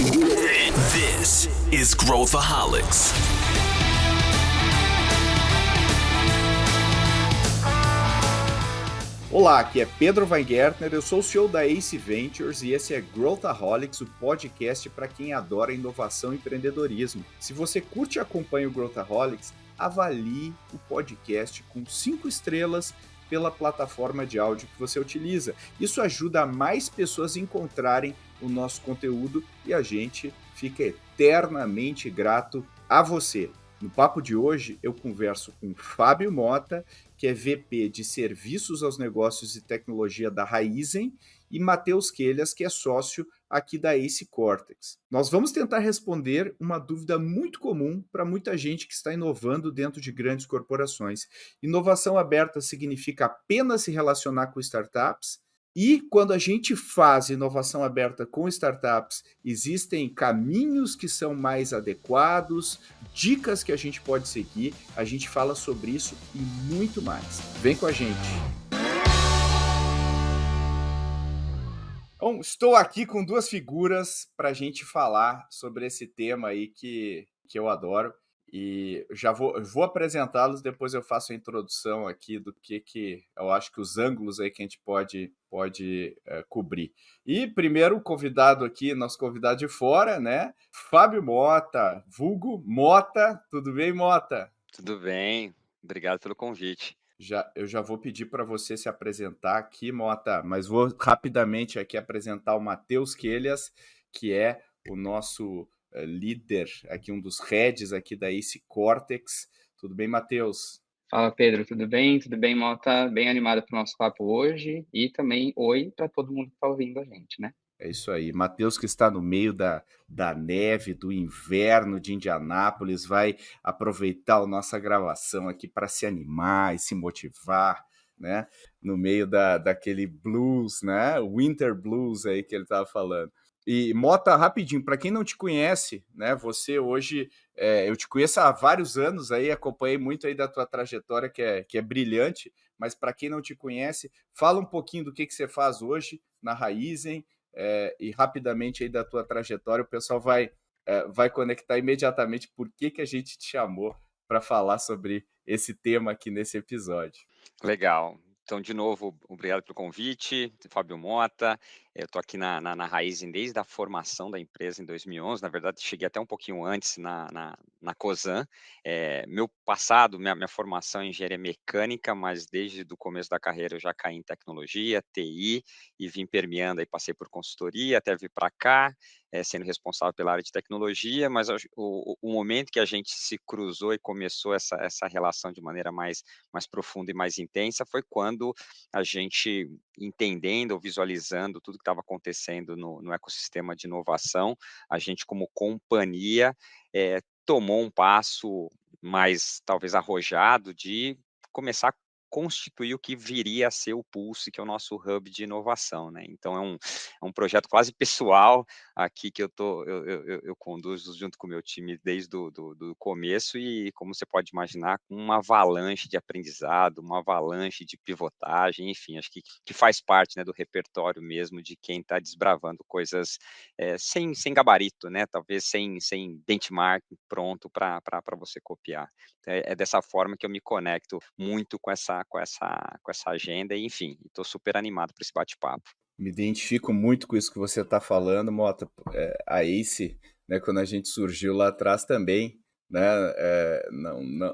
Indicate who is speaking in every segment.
Speaker 1: This is Growthaholics.
Speaker 2: Olá, aqui é Pedro Weingärtner, eu sou o CEO da Ace Ventures e esse é Growthaholics, o podcast para quem adora inovação e empreendedorismo. Se você curte e acompanha o Growthaholics, avalie o podcast com 5 estrelas pela plataforma de áudio que você utiliza. Isso ajuda mais pessoas a encontrarem o nosso conteúdo e a gente fica eternamente grato a você. No papo de hoje, eu converso com Fábio Mota, que é VP de Serviços aos Negócios e Tecnologia da Raizen, e Matheus Quelhas, que é sócio aqui da Ace Cortex. Nós vamos tentar responder uma dúvida muito comum para muita gente que está inovando dentro de grandes corporações. Inovação aberta significa apenas se relacionar com startups? E quando a gente faz inovação aberta com startups, existem caminhos que são mais adequados, dicas que a gente pode seguir, a gente fala sobre isso e muito mais. Vem com a gente! Bom, estou aqui com duas figuras para a gente falar sobre esse tema aí que eu adoro. E já vou apresentá-los, depois eu faço a introdução aqui do que eu acho que os ângulos aí que a gente pode cobrir. E primeiro o convidado aqui, nosso convidado de fora, né? Fábio Mota, vulgo Mota. Tudo bem, Mota?
Speaker 3: Tudo bem, obrigado pelo convite.
Speaker 2: Eu já vou pedir para você se apresentar aqui, Mota, mas vou rapidamente aqui apresentar o Matheus Quelhas, que é o nosso líder, aqui um dos heads aqui da Ace Cortex. Tudo bem, Matheus?
Speaker 4: Fala, Pedro, tudo bem? Tudo bem, Mota? Bem animado para o nosso papo hoje e também oi para todo mundo que está ouvindo a gente, né?
Speaker 2: É isso aí. Matheus, que está no meio da neve, do inverno de Indianápolis, vai aproveitar a nossa gravação aqui para se animar e se motivar, né? No meio daquele blues, né? Winter blues aí que ele estava falando. E, Mota, rapidinho, para quem não te conhece, né? Você hoje, eu te conheço há vários anos aí, acompanhei muito aí da tua trajetória, que é brilhante, mas para quem não te conhece, fala um pouquinho do que você faz hoje na Raizen, e rapidamente aí da tua trajetória, o pessoal vai conectar imediatamente por que a gente te chamou para falar sobre esse tema aqui nesse episódio.
Speaker 3: Legal. Então, de novo, obrigado pelo convite, Fábio Mota. Eu estou aqui na Raizen desde a formação da empresa em 2011. Na verdade, cheguei até um pouquinho antes na Cosan. Meu passado, minha formação é em engenharia mecânica, mas desde o começo da carreira eu já caí em tecnologia, TI, e vim permeando, aí passei por consultoria, até vir para cá, sendo responsável pela área de tecnologia, mas o momento que a gente se cruzou e começou essa relação de maneira mais profunda e mais intensa foi quando a gente, entendendo ou visualizando tudo que estava acontecendo no ecossistema de inovação, a gente como companhia tomou um passo mais talvez arrojado de começar a constituir o que viria a ser o Pulse, que é o nosso hub de inovação, né? Então é um projeto quase pessoal aqui que eu conduzo junto com o meu time desde do começo e, como você pode imaginar, com uma avalanche de aprendizado, uma avalanche de pivotagem, enfim, acho que faz parte, né, do repertório mesmo de quem está desbravando coisas sem gabarito, né? Talvez sem benchmark pronto para você copiar. É dessa forma que eu me conecto muito com essa agenda e, enfim, estou super animado para esse bate-papo.
Speaker 2: Me identifico muito com isso que você está falando, Mota. A Ace, né, quando a gente surgiu lá atrás também, né,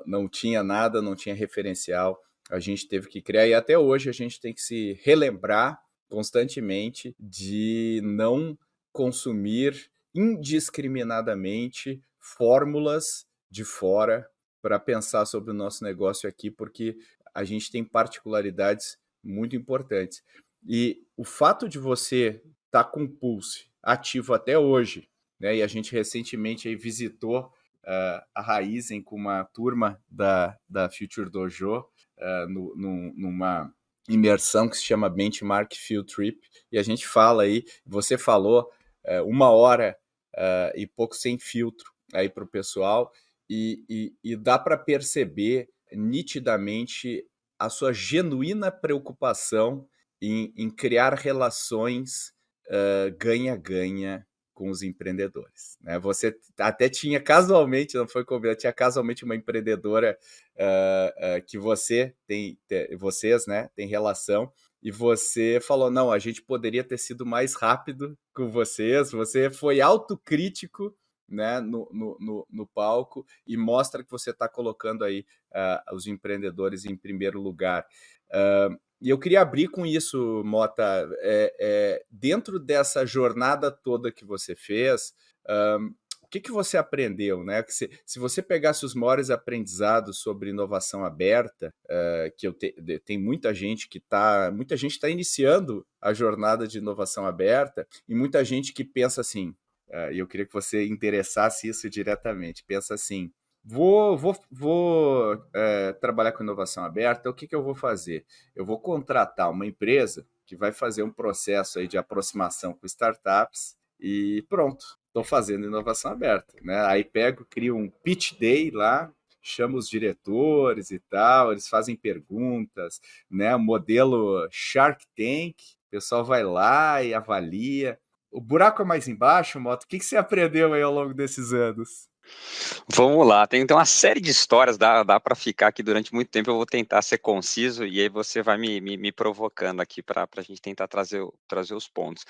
Speaker 2: não tinha nada, não tinha referencial, a gente teve que criar, e até hoje a gente tem que se relembrar constantemente de não consumir indiscriminadamente fórmulas de fora para pensar sobre o nosso negócio aqui, porque a gente tem particularidades muito importantes. E o fato de você estar com o Pulse ativo até hoje, né, e a gente recentemente aí visitou a Raizen com uma turma da Future Dojo numa imersão que se chama Benchmark Field Trip, e a gente fala aí, você falou 1 hora e pouco sem filtro aí para o pessoal, e dá para perceber nitidamente a sua genuína preocupação em criar relações ganha-ganha com os empreendedores, né? Você até tinha casualmente, não foi combinado, tinha casualmente uma empreendedora que vocês, né, tem relação, e você falou, não, a gente poderia ter sido mais rápido com vocês, você foi autocrítico, né, no palco, e mostra que você está colocando aí os empreendedores em primeiro lugar. E eu queria abrir com isso, Mota, dentro dessa jornada toda que você fez, o que você aprendeu, né? Se você pegasse os maiores aprendizados sobre inovação aberta, tem muita gente muita gente está iniciando a jornada de inovação aberta e muita gente que pensa assim, e eu queria que você interessasse isso diretamente, pensa assim, vou trabalhar com inovação aberta, o que eu vou fazer? Eu vou contratar uma empresa que vai fazer um processo aí de aproximação com startups e pronto, estou fazendo inovação aberta, né? Aí crio um pitch day lá, chamo os diretores e tal, eles fazem perguntas, né? Modelo Shark Tank, o pessoal vai lá e avalia. O buraco é mais embaixo, Moto? O que você aprendeu aí ao longo desses anos?
Speaker 3: Vamos lá, tem uma série de histórias, dá para ficar aqui durante muito tempo, eu vou tentar ser conciso e aí você vai me provocando aqui para a gente tentar trazer os pontos.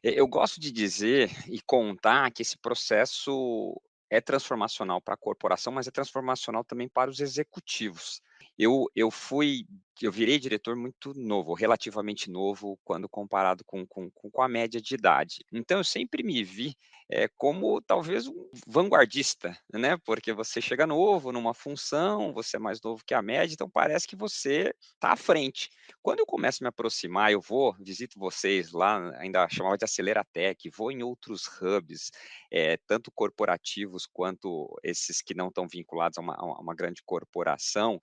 Speaker 3: Eu gosto de dizer e contar que esse processo é transformacional para a corporação, mas é transformacional também para os executivos. Eu virei diretor muito novo, relativamente novo, quando comparado com a média de idade. Então eu sempre me vi como talvez um vanguardista, né? Porque você chega novo numa função, você é mais novo que a média, então parece que você está à frente. Quando eu começo a me aproximar, visito vocês lá, ainda chamava de Aceleratec, vou em outros hubs, tanto corporativos quanto esses que não estão vinculados a uma grande corporação,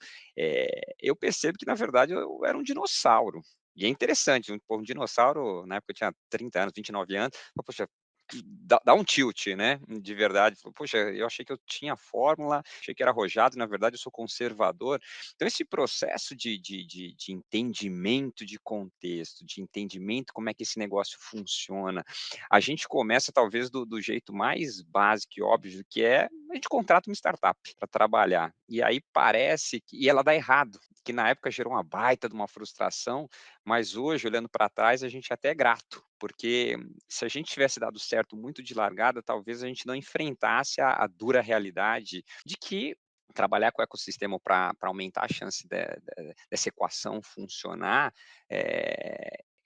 Speaker 3: eu percebo que, na verdade, eu era um dinossauro. E é interessante, um dinossauro, na época eu tinha 30 anos, 29 anos, poxa, dá um tilt, né? De verdade. Poxa, eu achei que eu tinha a fórmula, achei que era arrojado, na verdade eu sou conservador. Então, esse processo de entendimento de contexto, de entendimento como é que esse negócio funciona, a gente começa talvez do jeito mais básico e óbvio, que é a gente contrata uma startup para trabalhar. E aí parece e ela dá errado, que na época gerou uma baita de uma frustração, mas hoje, olhando para trás, a gente até é grato, porque se a gente tivesse dado certo muito de largada, talvez a gente não enfrentasse a dura realidade de que trabalhar com o ecossistema para aumentar a chance dessa equação funcionar,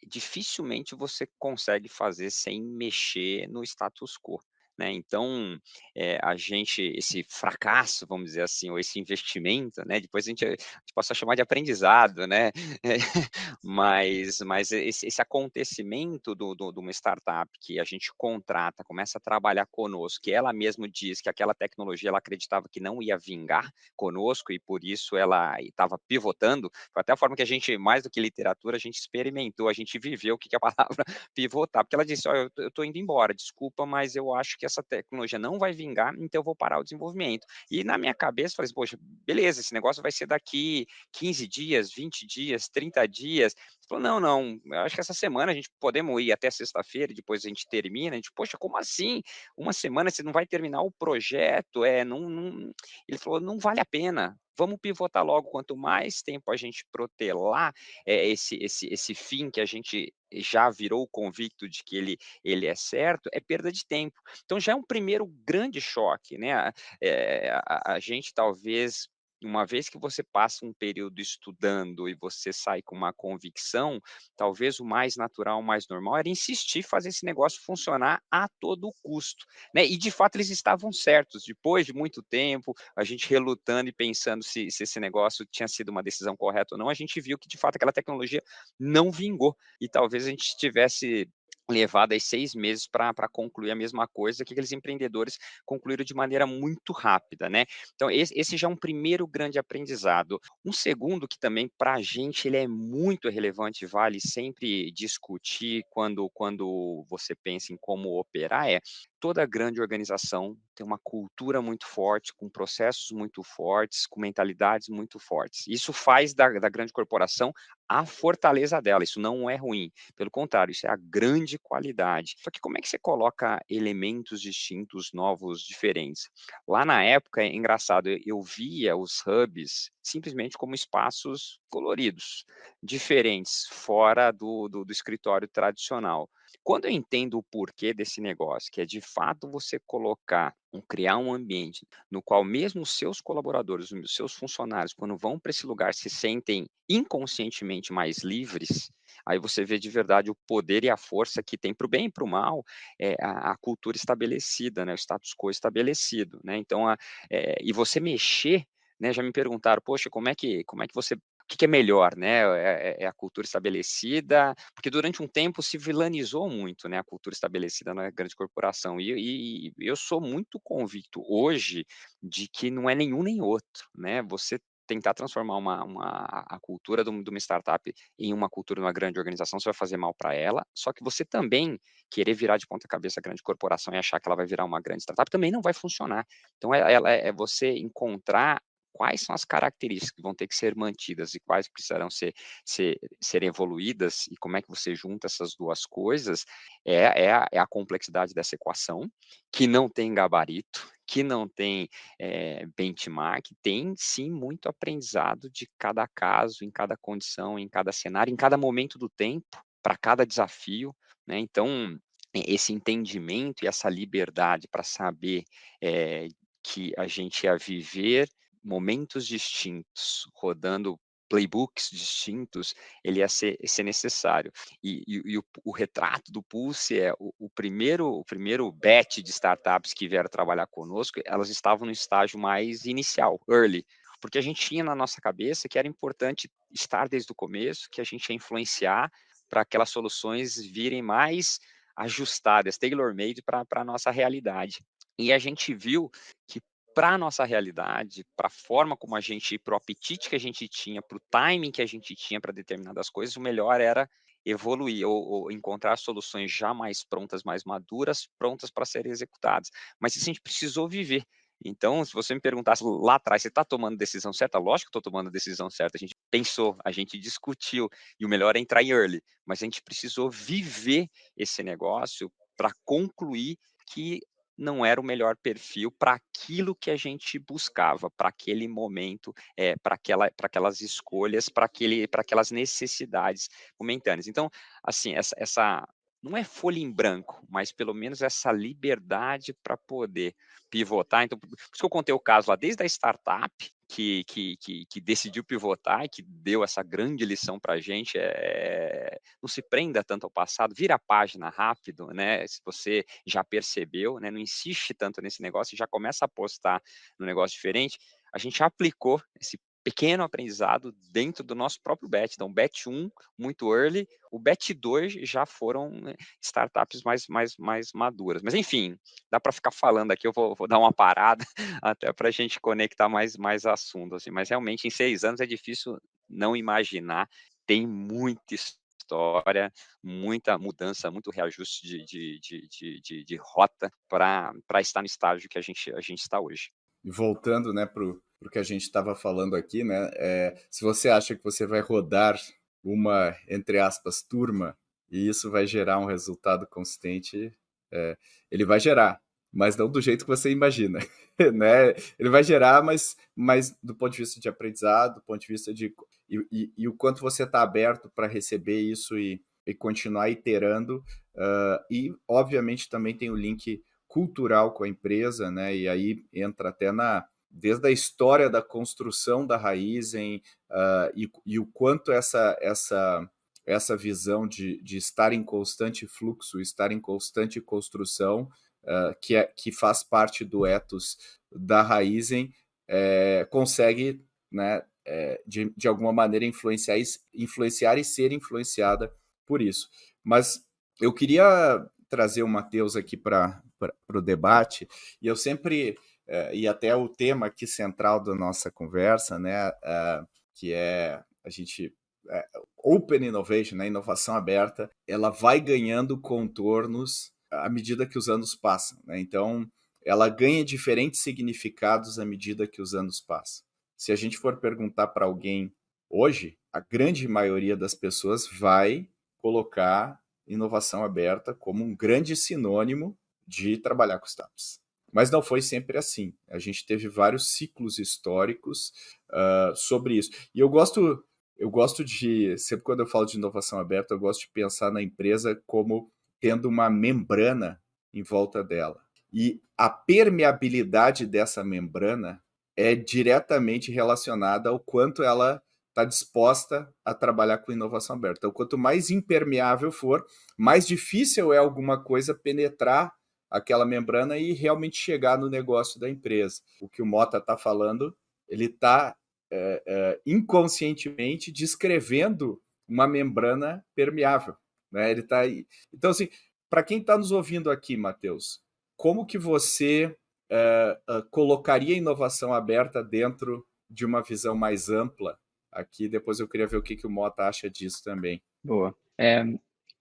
Speaker 3: dificilmente você consegue fazer sem mexer no status quo, né? Então, esse fracasso, vamos dizer assim, ou esse investimento, né? Depois a gente possa chamar de aprendizado, né? Mas esse acontecimento de uma startup que a gente contrata, começa a trabalhar conosco, que ela mesma diz que aquela tecnologia ela acreditava que não ia vingar conosco e por isso ela estava pivotando, foi até a forma que a gente, mais do que literatura, a gente experimentou, a gente viveu o que é a palavra pivotar, porque ela disse, olha, eu estou indo embora, desculpa, mas eu acho que essa tecnologia não vai vingar, então eu vou parar o desenvolvimento. E na minha cabeça, eu falei assim, poxa, beleza, esse negócio vai ser daqui 15 dias, 20 dias, 30 dias. Ele falou, não, não, eu acho que essa semana a gente podemos ir até sexta-feira, e depois a gente termina. A gente, poxa, como assim? Uma semana você não vai terminar o projeto? Ele falou, não vale a pena. Vamos pivotar logo. Quanto mais tempo a gente protelar esse fim que a gente já virou convicto de que ele é certo, é perda de tempo. Então já é um primeiro grande choque, né? A gente talvez uma vez que você passa um período estudando e você sai com uma convicção, talvez o mais natural, o mais normal era insistir fazer esse negócio funcionar a todo custo, né? E de fato eles estavam certos. Depois de muito tempo, a gente relutando e pensando se esse negócio tinha sido uma decisão correta ou não, a gente viu que de fato aquela tecnologia não vingou e talvez a gente tivesse levado aí 6 meses para concluir a mesma coisa que aqueles empreendedores concluíram de maneira muito rápida, né. Então esse já é um primeiro grande aprendizado. Um segundo que também para a gente ele é muito relevante, vale sempre discutir quando você pensa em como operar, toda grande organização tem uma cultura muito forte, com processos muito fortes, com mentalidades muito fortes. Isso faz da grande corporação a fortaleza dela, isso não é ruim, pelo contrário, isso é a grande qualidade. Só que como é que você coloca elementos distintos, novos, diferentes? Lá na época, é engraçado, eu via os hubs simplesmente como espaços coloridos, diferentes, fora do escritório tradicional. Quando eu entendo o porquê desse negócio, que é de fato você criar um ambiente no qual mesmo os seus colaboradores, os seus funcionários, quando vão para esse lugar, se sentem inconscientemente mais livres, aí você vê de verdade o poder e a força que tem para o bem e para o mal, a cultura estabelecida, né, o status quo estabelecido, né? Então, e você mexer, né? Já me perguntaram, poxa, como é que você o que que é melhor, né? É a cultura estabelecida, porque durante um tempo se vilanizou muito, né, a cultura estabelecida na grande corporação. E eu sou muito convicto hoje de que não é nenhum nem outro, né? Você tentar transformar a cultura de uma startup em uma cultura de uma grande organização, você vai fazer mal para ela. Só que você também querer virar de ponta cabeça a grande corporação e achar que ela vai virar uma grande startup também não vai funcionar. Então é você encontrar quais são as características que vão ter que ser mantidas e quais precisarão ser evoluídas, e como é que você junta essas duas coisas, é a complexidade dessa equação, que não tem gabarito, que não tem benchmark, tem sim muito aprendizado de cada caso, em cada condição, em cada cenário, em cada momento do tempo, para cada desafio, né? Então, esse entendimento e essa liberdade para saber que a gente ia viver momentos distintos, rodando playbooks distintos, ele ia ser necessário. E o retrato do Pulse é o primeiro batch de startups que vieram trabalhar conosco, elas estavam no estágio mais inicial, early, porque a gente tinha na nossa cabeça que era importante estar desde o começo, que a gente ia influenciar para aquelas soluções virem mais ajustadas, tailor-made para a nossa realidade. E a gente viu que para a nossa realidade, para a forma como a gente, para o apetite que a gente tinha, para o timing que a gente tinha para determinadas coisas, o melhor era evoluir ou encontrar soluções já mais prontas, mais maduras, prontas para serem executadas. Mas isso a gente precisou viver. Então, se você me perguntasse lá atrás, você está tomando decisão certa? Lógico que estou tomando a decisão certa. A gente pensou, a gente discutiu, e o melhor é entrar em early. Mas a gente precisou viver esse negócio para concluir que não era o melhor perfil para aquilo que a gente buscava, para aquele momento, para aquelas escolhas, para aquelas necessidades momentâneas. Então, assim, essa não é folha em branco, mas pelo menos essa liberdade para poder pivotar. Então, por isso que eu contei o caso lá, desde a startup que decidiu pivotar e que deu essa grande lição para a gente, não se prenda tanto ao passado, vira a página rápido, né? Se você já percebeu, né? Não insiste tanto nesse negócio, já começa a apostar no negócio diferente. A gente aplicou esse pequeno aprendizado dentro do nosso próprio bet. Então, bet 1, muito early, o bet 2 já foram, né, startups mais maduras. Mas, enfim, dá para ficar falando aqui, eu vou dar uma parada até para a gente conectar mais assunto. Assim. Mas, realmente, em 6 anos é difícil não imaginar, tem muita história, muita mudança, muito reajuste de rota para estar no estágio que a gente está hoje.
Speaker 2: E voltando, né, pro que a gente estava falando aqui, né, se você acha que você vai rodar uma, entre aspas, turma, e isso vai gerar um resultado consistente, ele vai gerar, mas não do jeito que você imagina, né? Ele vai gerar, mas do ponto de vista de aprendizado, do ponto de vista de... E o quanto você está aberto para receber isso e continuar iterando, e obviamente também tem o link cultural com a empresa, né? E aí entra até desde a história da construção da Raizen, e o quanto essa visão de estar em constante fluxo, estar em constante construção, que faz parte do ethos da Raizen, consegue, né, de alguma maneira influenciar e ser influenciada por isso. Mas eu queria trazer o Matheus aqui para o debate, e eu sempre, e até o tema aqui central da nossa conversa, né, que é a gente... Open Innovation, né, inovação aberta, ela vai ganhando contornos à medida que os anos passam, né? Então, ela ganha diferentes significados à medida que os anos passam. Se a gente for perguntar para alguém hoje, a grande maioria das pessoas vai colocar inovação aberta como um grande sinônimo de trabalhar com startups. Mas não foi sempre assim. A gente teve vários ciclos históricos sobre isso. E eu gosto de, sempre quando eu falo de inovação aberta, eu gosto de pensar na empresa como tendo uma membrana em volta dela. E a permeabilidade dessa membrana é diretamente relacionada ao quanto ela está disposta a trabalhar com inovação aberta. Então, quanto mais impermeável for, mais difícil é alguma coisa penetrar aquela membrana e realmente chegar no negócio da empresa. O que o Mota está falando, ele está inconscientemente descrevendo uma membrana permeável, né? Ele tá aí. Então, assim, para quem está nos ouvindo aqui, Matheus, como que você colocaria a inovação aberta dentro de uma visão mais ampla? Aqui, depois eu queria ver o que o Mota acha disso também.
Speaker 4: Boa.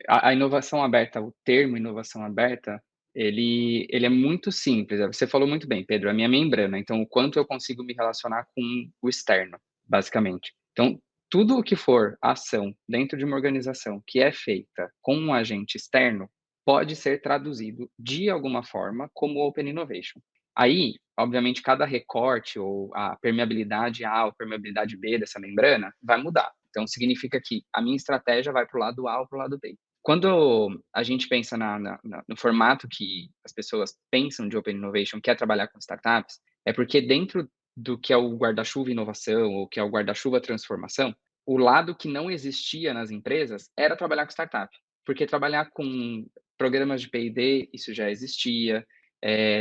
Speaker 4: A inovação aberta, o termo inovação aberta, ele é muito simples. Você falou muito bem, Pedro, a minha membrana. Então, o quanto eu consigo me relacionar com o externo, basicamente. Então, tudo o que for ação dentro de uma organização que é feita com um agente externo pode ser traduzido de alguma forma como Open Innovation. Aí, obviamente, cada recorte ou a permeabilidade A ou permeabilidade B dessa membrana vai mudar. Então, significa que a minha estratégia vai para o lado A ou para o lado B. Quando a gente pensa no formato que as pessoas pensam de Open Innovation, que é trabalhar com startups, é porque dentro do que é o guarda-chuva inovação ou que é o guarda-chuva transformação, o lado que não existia nas empresas era trabalhar com startup. Porque trabalhar com programas de P&D, isso já existia.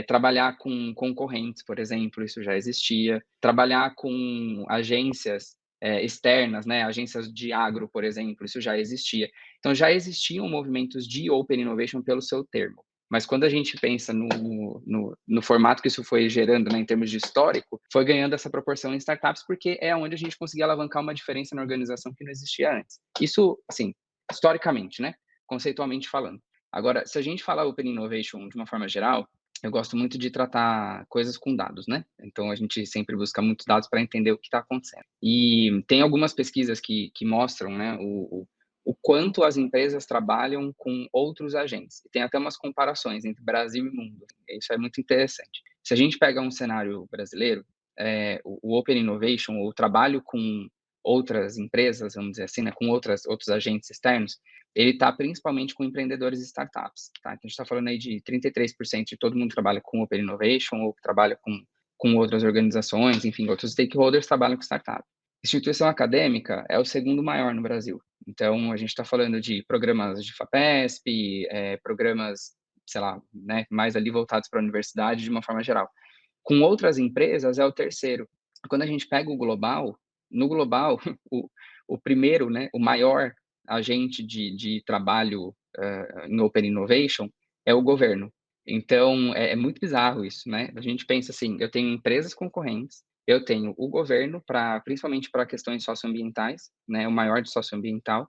Speaker 4: Trabalhar com concorrentes, por exemplo, isso já existia. Trabalhar com agências externas, né, agências de agro, por exemplo, isso já existia. Então, já existiam movimentos de Open Innovation pelo seu termo. Mas quando a gente pensa no formato que isso foi gerando, né, em termos de histórico, foi ganhando essa proporção em startups, porque é onde a gente conseguia alavancar uma diferença na organização que não existia antes. Isso, assim, historicamente, né, conceitualmente falando. Agora, se a gente falar Open Innovation de uma forma geral, eu gosto muito de tratar coisas com dados, né? Então, a gente sempre busca muitos dados para entender o que está acontecendo. E tem algumas pesquisas que mostram, né, o quanto as empresas trabalham com outros agentes. E tem até umas comparações entre Brasil e mundo. Isso é muito interessante. Se a gente pega um cenário brasileiro, o Open Innovation, o trabalho com outras empresas, vamos dizer assim, né, com outros agentes externos, ele está principalmente com empreendedores e startups. Tá? Então, a gente está falando aí de 33% de todo mundo trabalha com Open Innovation ou trabalha com outras organizações, enfim, outros stakeholders trabalham com startup. Instituição acadêmica é o segundo maior no Brasil. Então, a gente está falando de programas de FAPESP, programas, sei lá, né, mais ali voltados para a universidade de uma forma geral. Com outras empresas é o terceiro. Quando a gente pega o global, no global, o primeiro, né, o maior agente de trabalho em Open Innovation é o governo. Então, é muito bizarro isso, né? A gente pensa assim, eu tenho empresas concorrentes, eu tenho o governo, principalmente para questões socioambientais, né, o maior de socioambiental,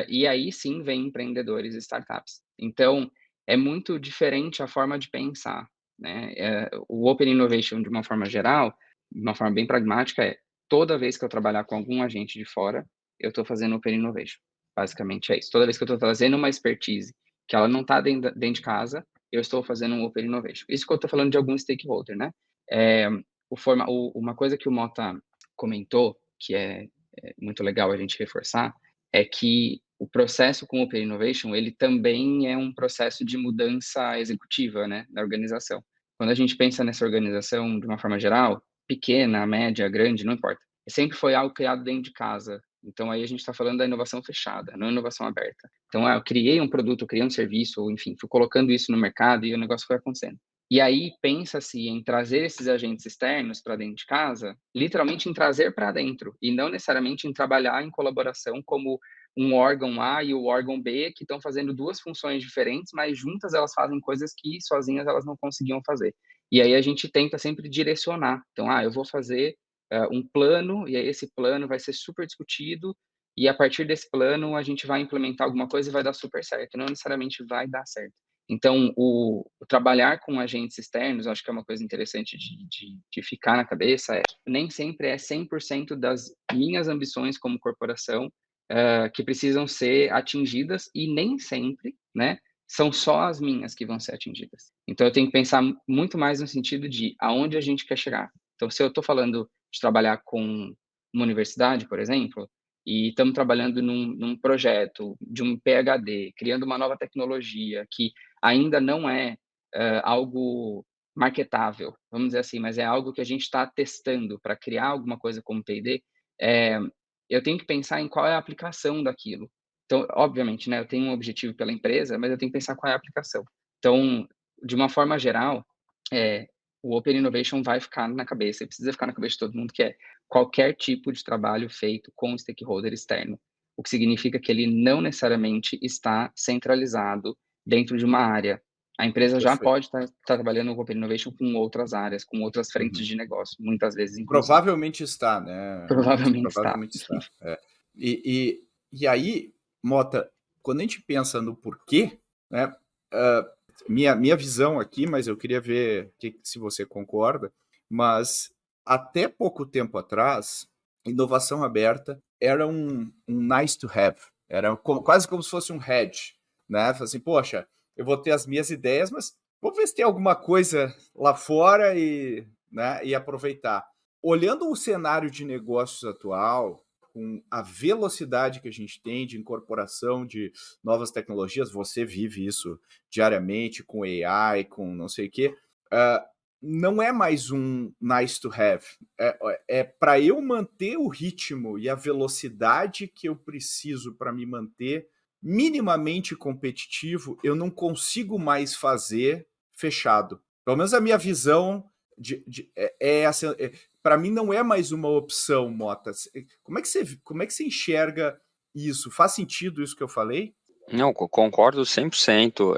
Speaker 4: e aí sim vem empreendedores e startups. Então, é muito diferente a forma de pensar, né? O Open Innovation, de uma forma geral, de uma forma bem pragmática, toda vez que eu trabalhar com algum agente de fora, eu estou fazendo Open Innovation. Basicamente é isso. Toda vez que eu estou trazendo uma expertise que ela não está dentro de casa, eu estou fazendo um Open Innovation. Isso que eu estou falando de algum stakeholder, né? Uma coisa que o Mota comentou, que é muito legal a gente reforçar, é que o processo com Open Innovation, ele também é um processo de mudança executiva, né, da organização. Quando a gente pensa nessa organização de uma forma geral, pequena, média, grande, não importa, sempre foi algo criado dentro de casa. Então, aí a gente está falando da inovação fechada, não inovação aberta. Então, eu criei um produto, eu criei um serviço, ou enfim, fui colocando isso no mercado e o negócio foi acontecendo. E aí pensa-se em trazer esses agentes externos para dentro de casa, literalmente em trazer para dentro, e não necessariamente em trabalhar em colaboração como um órgão A e o órgão B, que estão fazendo duas funções diferentes, mas juntas elas fazem coisas que sozinhas elas não conseguiam fazer. E aí a gente tenta sempre direcionar. Então, eu vou fazer um plano, e aí esse plano vai ser super discutido, e a partir desse plano a gente vai implementar alguma coisa e vai dar super certo. Não necessariamente vai dar certo. Então, o trabalhar com agentes externos, acho que é uma coisa interessante de ficar na cabeça, nem sempre é 100% das minhas ambições como corporação que precisam ser atingidas e nem sempre, né, são só as minhas que vão ser atingidas. Então, eu tenho que pensar muito mais no sentido de aonde a gente quer chegar. Então, se eu estou falando de trabalhar com uma universidade, por exemplo, e estamos trabalhando num projeto de um PhD, criando uma nova tecnologia que ainda não é algo marketável, vamos dizer assim, mas é algo que a gente está testando para criar alguma coisa como P&D, eu tenho que pensar em qual é a aplicação daquilo. Então, obviamente, né, eu tenho um objetivo pela empresa, mas eu tenho que pensar qual é a aplicação. Então, de uma forma geral, eh, o Open Innovation vai ficar na cabeça, e precisa ficar na cabeça de todo mundo, que é qualquer tipo de trabalho feito com o stakeholder externo, o que significa que ele não necessariamente está centralizado dentro de uma área. A empresa já
Speaker 2: Perfeito.
Speaker 4: pode estar trabalhando no Open Innovation com outras áreas, com outras
Speaker 2: Uhum.
Speaker 4: frentes de negócio, muitas vezes, inclusive.
Speaker 2: Provavelmente está, né, Lucas?
Speaker 4: Provavelmente está.
Speaker 2: Provavelmente está. É. E aí, Mota, quando a gente pensa no porquê, né? Minha visão aqui, mas eu queria ver se você concorda, mas até pouco tempo atrás, inovação aberta era um nice to have, era quase como se fosse um hedge, né? Assim, poxa, eu vou ter as minhas ideias, mas vou ver se tem alguma coisa lá fora né, e aproveitar. Olhando o cenário de negócios atual, com a velocidade que a gente tem de incorporação de novas tecnologias, você vive isso diariamente com AI, com não sei o quê, não é mais um nice to have. É para eu manter o ritmo e a velocidade que eu preciso para me manter minimamente competitivo, eu não consigo mais fazer fechado. Pelo menos a minha visão é essa. Para mim não é mais uma opção, Mota. Como é que você enxerga isso? Faz sentido isso que eu falei?
Speaker 3: Não, concordo 100%.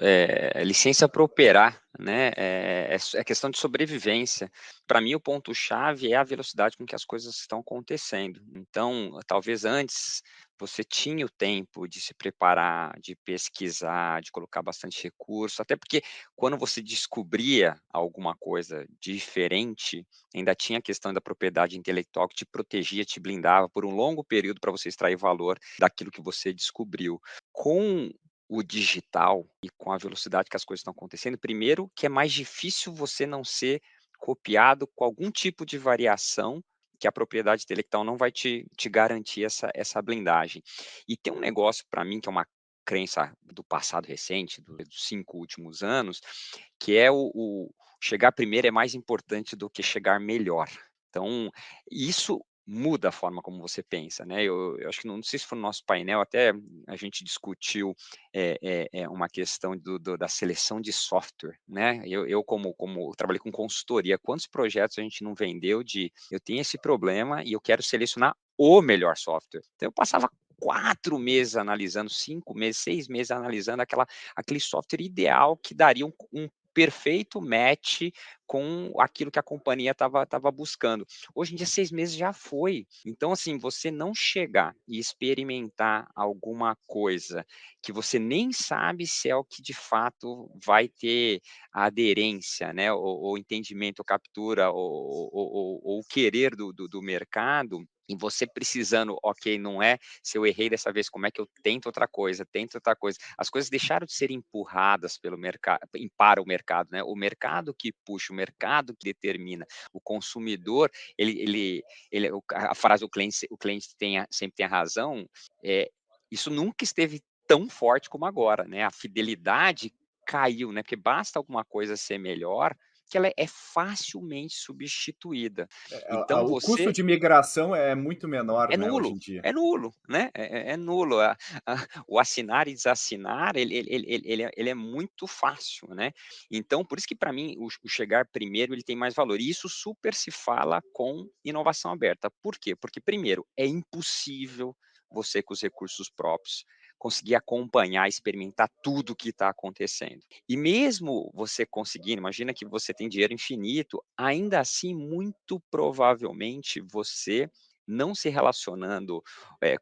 Speaker 3: Licença para operar, né? É questão de sobrevivência. Para mim, o ponto-chave é a velocidade com que as coisas estão acontecendo. Então, talvez antes você tinha o tempo de se preparar, de pesquisar, de colocar bastante recurso, até porque quando você descobria alguma coisa diferente, ainda tinha a questão da propriedade intelectual que te protegia, te blindava por um longo período para você extrair valor daquilo que você descobriu. Com o digital e com a velocidade que as coisas estão acontecendo, primeiro que é mais difícil você não ser copiado com algum tipo de variação, que a propriedade intelectual não vai te garantir essa blindagem. E tem um negócio para mim que é uma crença do passado recente, dos 5 últimos anos, que é o chegar primeiro é mais importante do que chegar melhor. Então, isso muda a forma como você pensa, né. Eu acho que não sei se foi no nosso painel, até a gente discutiu, uma questão da seleção de software, né. Eu como trabalhei com consultoria, quantos projetos a gente não vendeu de: "Eu tenho esse problema e eu quero selecionar o melhor software". Então eu passava 4 meses analisando, 5 meses, 6 meses analisando aquele software ideal que daria um perfeito match com aquilo que a companhia estava buscando. Hoje em dia, 6 meses já foi. Então, assim, você não chegar e experimentar alguma coisa que você nem sabe se é o que de fato vai ter a aderência, né, ou entendimento, ou captura, ou o querer do mercado, e você precisando, ok, não é, se eu errei dessa vez, como é que eu tento outra coisa, tento outra coisa. As coisas deixaram de ser empurradas pelo mercado, para o mercado, né? O mercado que puxa, o mercado que determina. O consumidor, a frase o cliente sempre tem a razão, isso nunca esteve tão forte como agora, né? A fidelidade caiu, né? Porque basta alguma coisa ser melhor que ela é facilmente substituída. Então
Speaker 2: O custo
Speaker 3: você
Speaker 2: de migração é muito menor,
Speaker 3: é
Speaker 2: né, hoje
Speaker 3: nulo,
Speaker 2: em dia.
Speaker 3: é nulo, né, é nulo. O assinar e desassinar, ele é muito fácil, né. Então, por isso que para mim o chegar primeiro, ele tem mais valor, e isso super se fala com inovação aberta. Por quê? Porque primeiro, é impossível você com os recursos próprios conseguir acompanhar, experimentar tudo o que está acontecendo. E mesmo você conseguindo, imagina que você tem dinheiro infinito, ainda assim, muito provavelmente você não se relacionando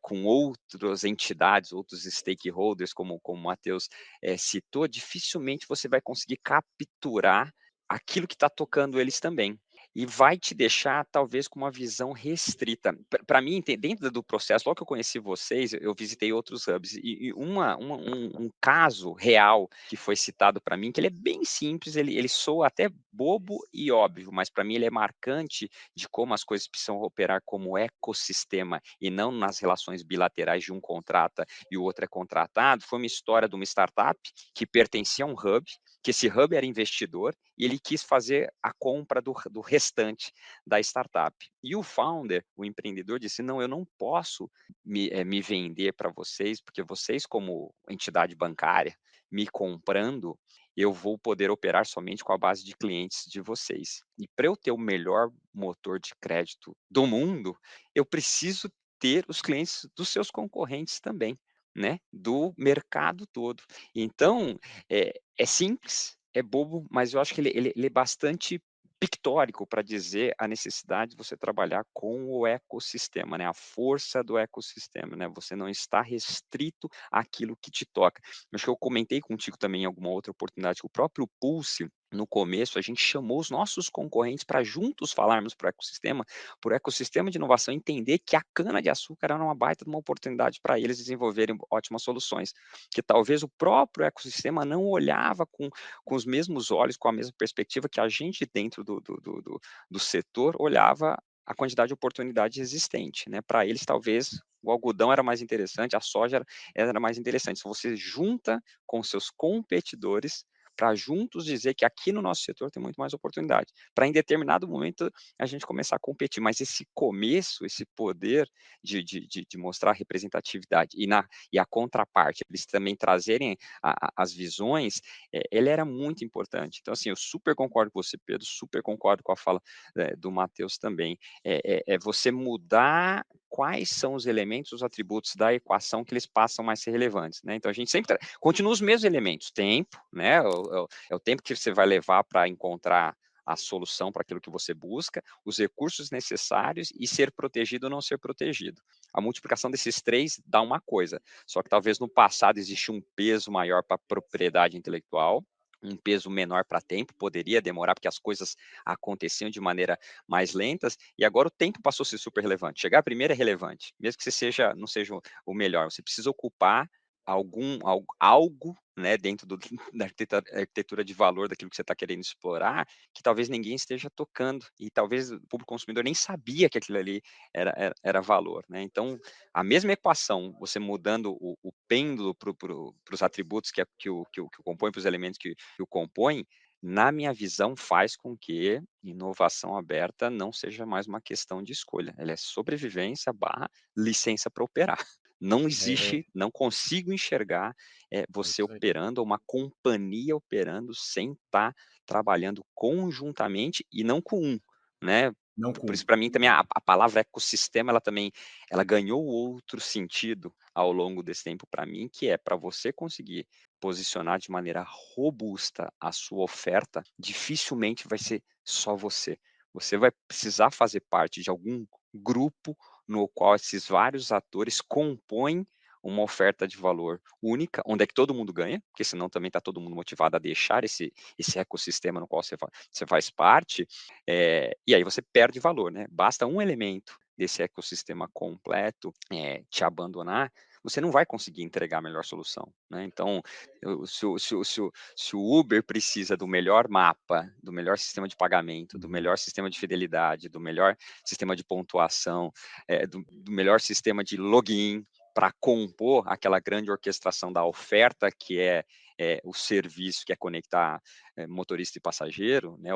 Speaker 3: com outras entidades, outros stakeholders, como o Matheus citou, dificilmente você vai conseguir capturar aquilo que está tocando eles também. E vai te deixar, talvez, com uma visão restrita. Para mim, dentro do processo, logo que eu conheci vocês, eu visitei outros hubs, e um caso real que foi citado para mim, que ele é bem simples, ele soa até bobo e óbvio, mas para mim ele é marcante de como as coisas precisam operar como ecossistema e não nas relações bilaterais de um contrata e o outro é contratado. Foi uma história de uma startup que pertencia a um hub, que esse hub era investidor e ele quis fazer a compra do restante da startup. E o founder, o empreendedor, disse: não, eu não posso me vender para vocês, porque vocês, como entidade bancária, me comprando, eu vou poder operar somente com a base de clientes de vocês. E para eu ter o melhor motor de crédito do mundo, eu preciso ter os clientes dos seus concorrentes também, né? Do mercado todo. Então, é simples, é bobo, mas eu acho que ele é bastante pictórico para dizer a necessidade de você trabalhar com o ecossistema, né, a força do ecossistema, né, você não está restrito àquilo que te toca. Acho que eu comentei contigo também em alguma outra oportunidade que o próprio Pulse, no começo, a gente chamou os nossos concorrentes para juntos falarmos para o ecossistema de inovação, entender que a cana-de-açúcar era uma baita de uma oportunidade para eles desenvolverem ótimas soluções, que talvez o próprio ecossistema não olhava com os mesmos olhos, com a mesma perspectiva que a gente dentro do setor olhava a quantidade de oportunidade existente, né? Para eles, talvez, o algodão era mais interessante, a soja era mais interessante. Se você junta com seus competidores para juntos dizer que aqui no nosso setor tem muito mais oportunidade, para em determinado momento a gente começar a competir, mas esse começo, esse poder de mostrar representatividade e a contraparte, eles também trazerem as visões, ele era muito importante. Então, assim, eu super concordo com você, Pedro, super concordo com a fala do Matheus também. É você mudar quais são os elementos, os atributos da equação que eles passam a ser relevantes, né? Então, a gente sempre continua os mesmos elementos, tempo, né? É o tempo que você vai levar para encontrar a solução para aquilo que você busca, os recursos necessários e ser protegido ou não ser protegido. A multiplicação desses três dá uma coisa, só que talvez no passado existia um peso maior para propriedade intelectual, um peso menor para tempo, poderia demorar porque as coisas aconteciam de maneira mais lentas, e agora o tempo passou a ser super relevante. Chegar primeiro é relevante, mesmo que você não seja o melhor, você precisa ocupar algo, né, dentro da arquitetura de valor daquilo que você está querendo explorar, que talvez ninguém esteja tocando, e talvez o público consumidor nem sabia que aquilo ali era valor, né? Então, a mesma equação, você mudando o pêndulo para os atributos que o compõem, para os elementos que o compõem, na minha visão, faz com que inovação aberta não seja mais uma questão de escolha, ela é sobrevivência barra licença para operar. Não
Speaker 2: É,
Speaker 3: existe, não consigo enxergar
Speaker 2: é
Speaker 3: você
Speaker 2: isso aí.
Speaker 3: operando, ou uma companhia operando sem estar trabalhando conjuntamente e não com um, né?
Speaker 2: Não
Speaker 3: Por
Speaker 2: com.
Speaker 3: isso, para mim, também a palavra ecossistema, ela ganhou outro sentido ao longo desse tempo para mim, que é para você conseguir posicionar de maneira robusta a sua oferta, dificilmente vai ser só você. Você vai precisar fazer parte de algum grupo no qual esses vários atores compõem uma oferta de valor única, onde é que todo mundo ganha, porque senão também está todo mundo motivado a deixar esse ecossistema no qual você faz parte, e aí você perde valor, né? Basta um elemento desse ecossistema completo te abandonar, você não vai conseguir entregar a melhor solução, né? Então, se o Uber precisa do melhor mapa, do melhor sistema de pagamento, do
Speaker 2: Uhum.
Speaker 3: melhor sistema de fidelidade, do melhor sistema de pontuação, do melhor sistema de login para compor aquela grande orquestração da oferta que é o serviço que é conectar motorista e passageiro, né?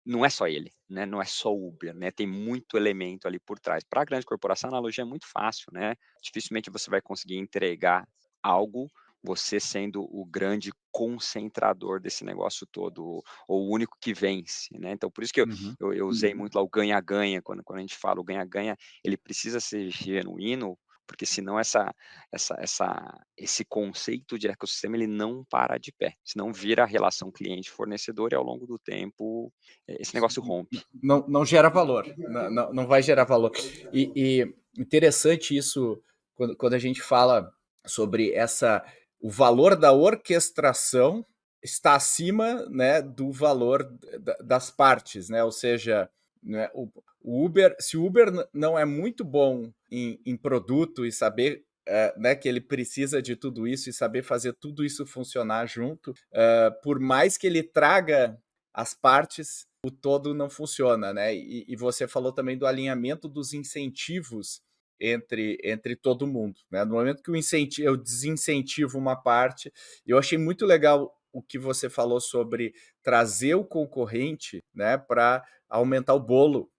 Speaker 3: Não é só ele, né? Não é só o Uber, né? Tem muito elemento ali por trás. Para a grande corporação, a analogia é muito fácil, né? Dificilmente você vai conseguir entregar algo, você sendo o grande concentrador desse negócio todo, ou o único que vence, né? Então, por isso que
Speaker 2: Uhum.
Speaker 3: eu usei muito lá o ganha-ganha, quando a gente fala o ganha-ganha, ele precisa ser genuíno, porque senão esse conceito de ecossistema ele não para de pé, senão vira a relação cliente-fornecedor e ao longo do tempo esse negócio rompe.
Speaker 2: Não gera valor, não vai gerar valor. E interessante isso quando a gente fala sobre o valor da orquestração está acima, né, do valor das partes, né? Ou seja, né, o Uber, se o Uber não é muito bom em produto e saber né, que ele precisa de tudo isso e saber fazer tudo isso funcionar junto, por mais que ele traga as partes, o todo não funciona, né? E você falou também do alinhamento dos incentivos entre todo mundo, né? No momento que eu desincentivo uma parte, eu achei muito legal o que você falou sobre trazer o concorrente, né, para aumentar o bolo.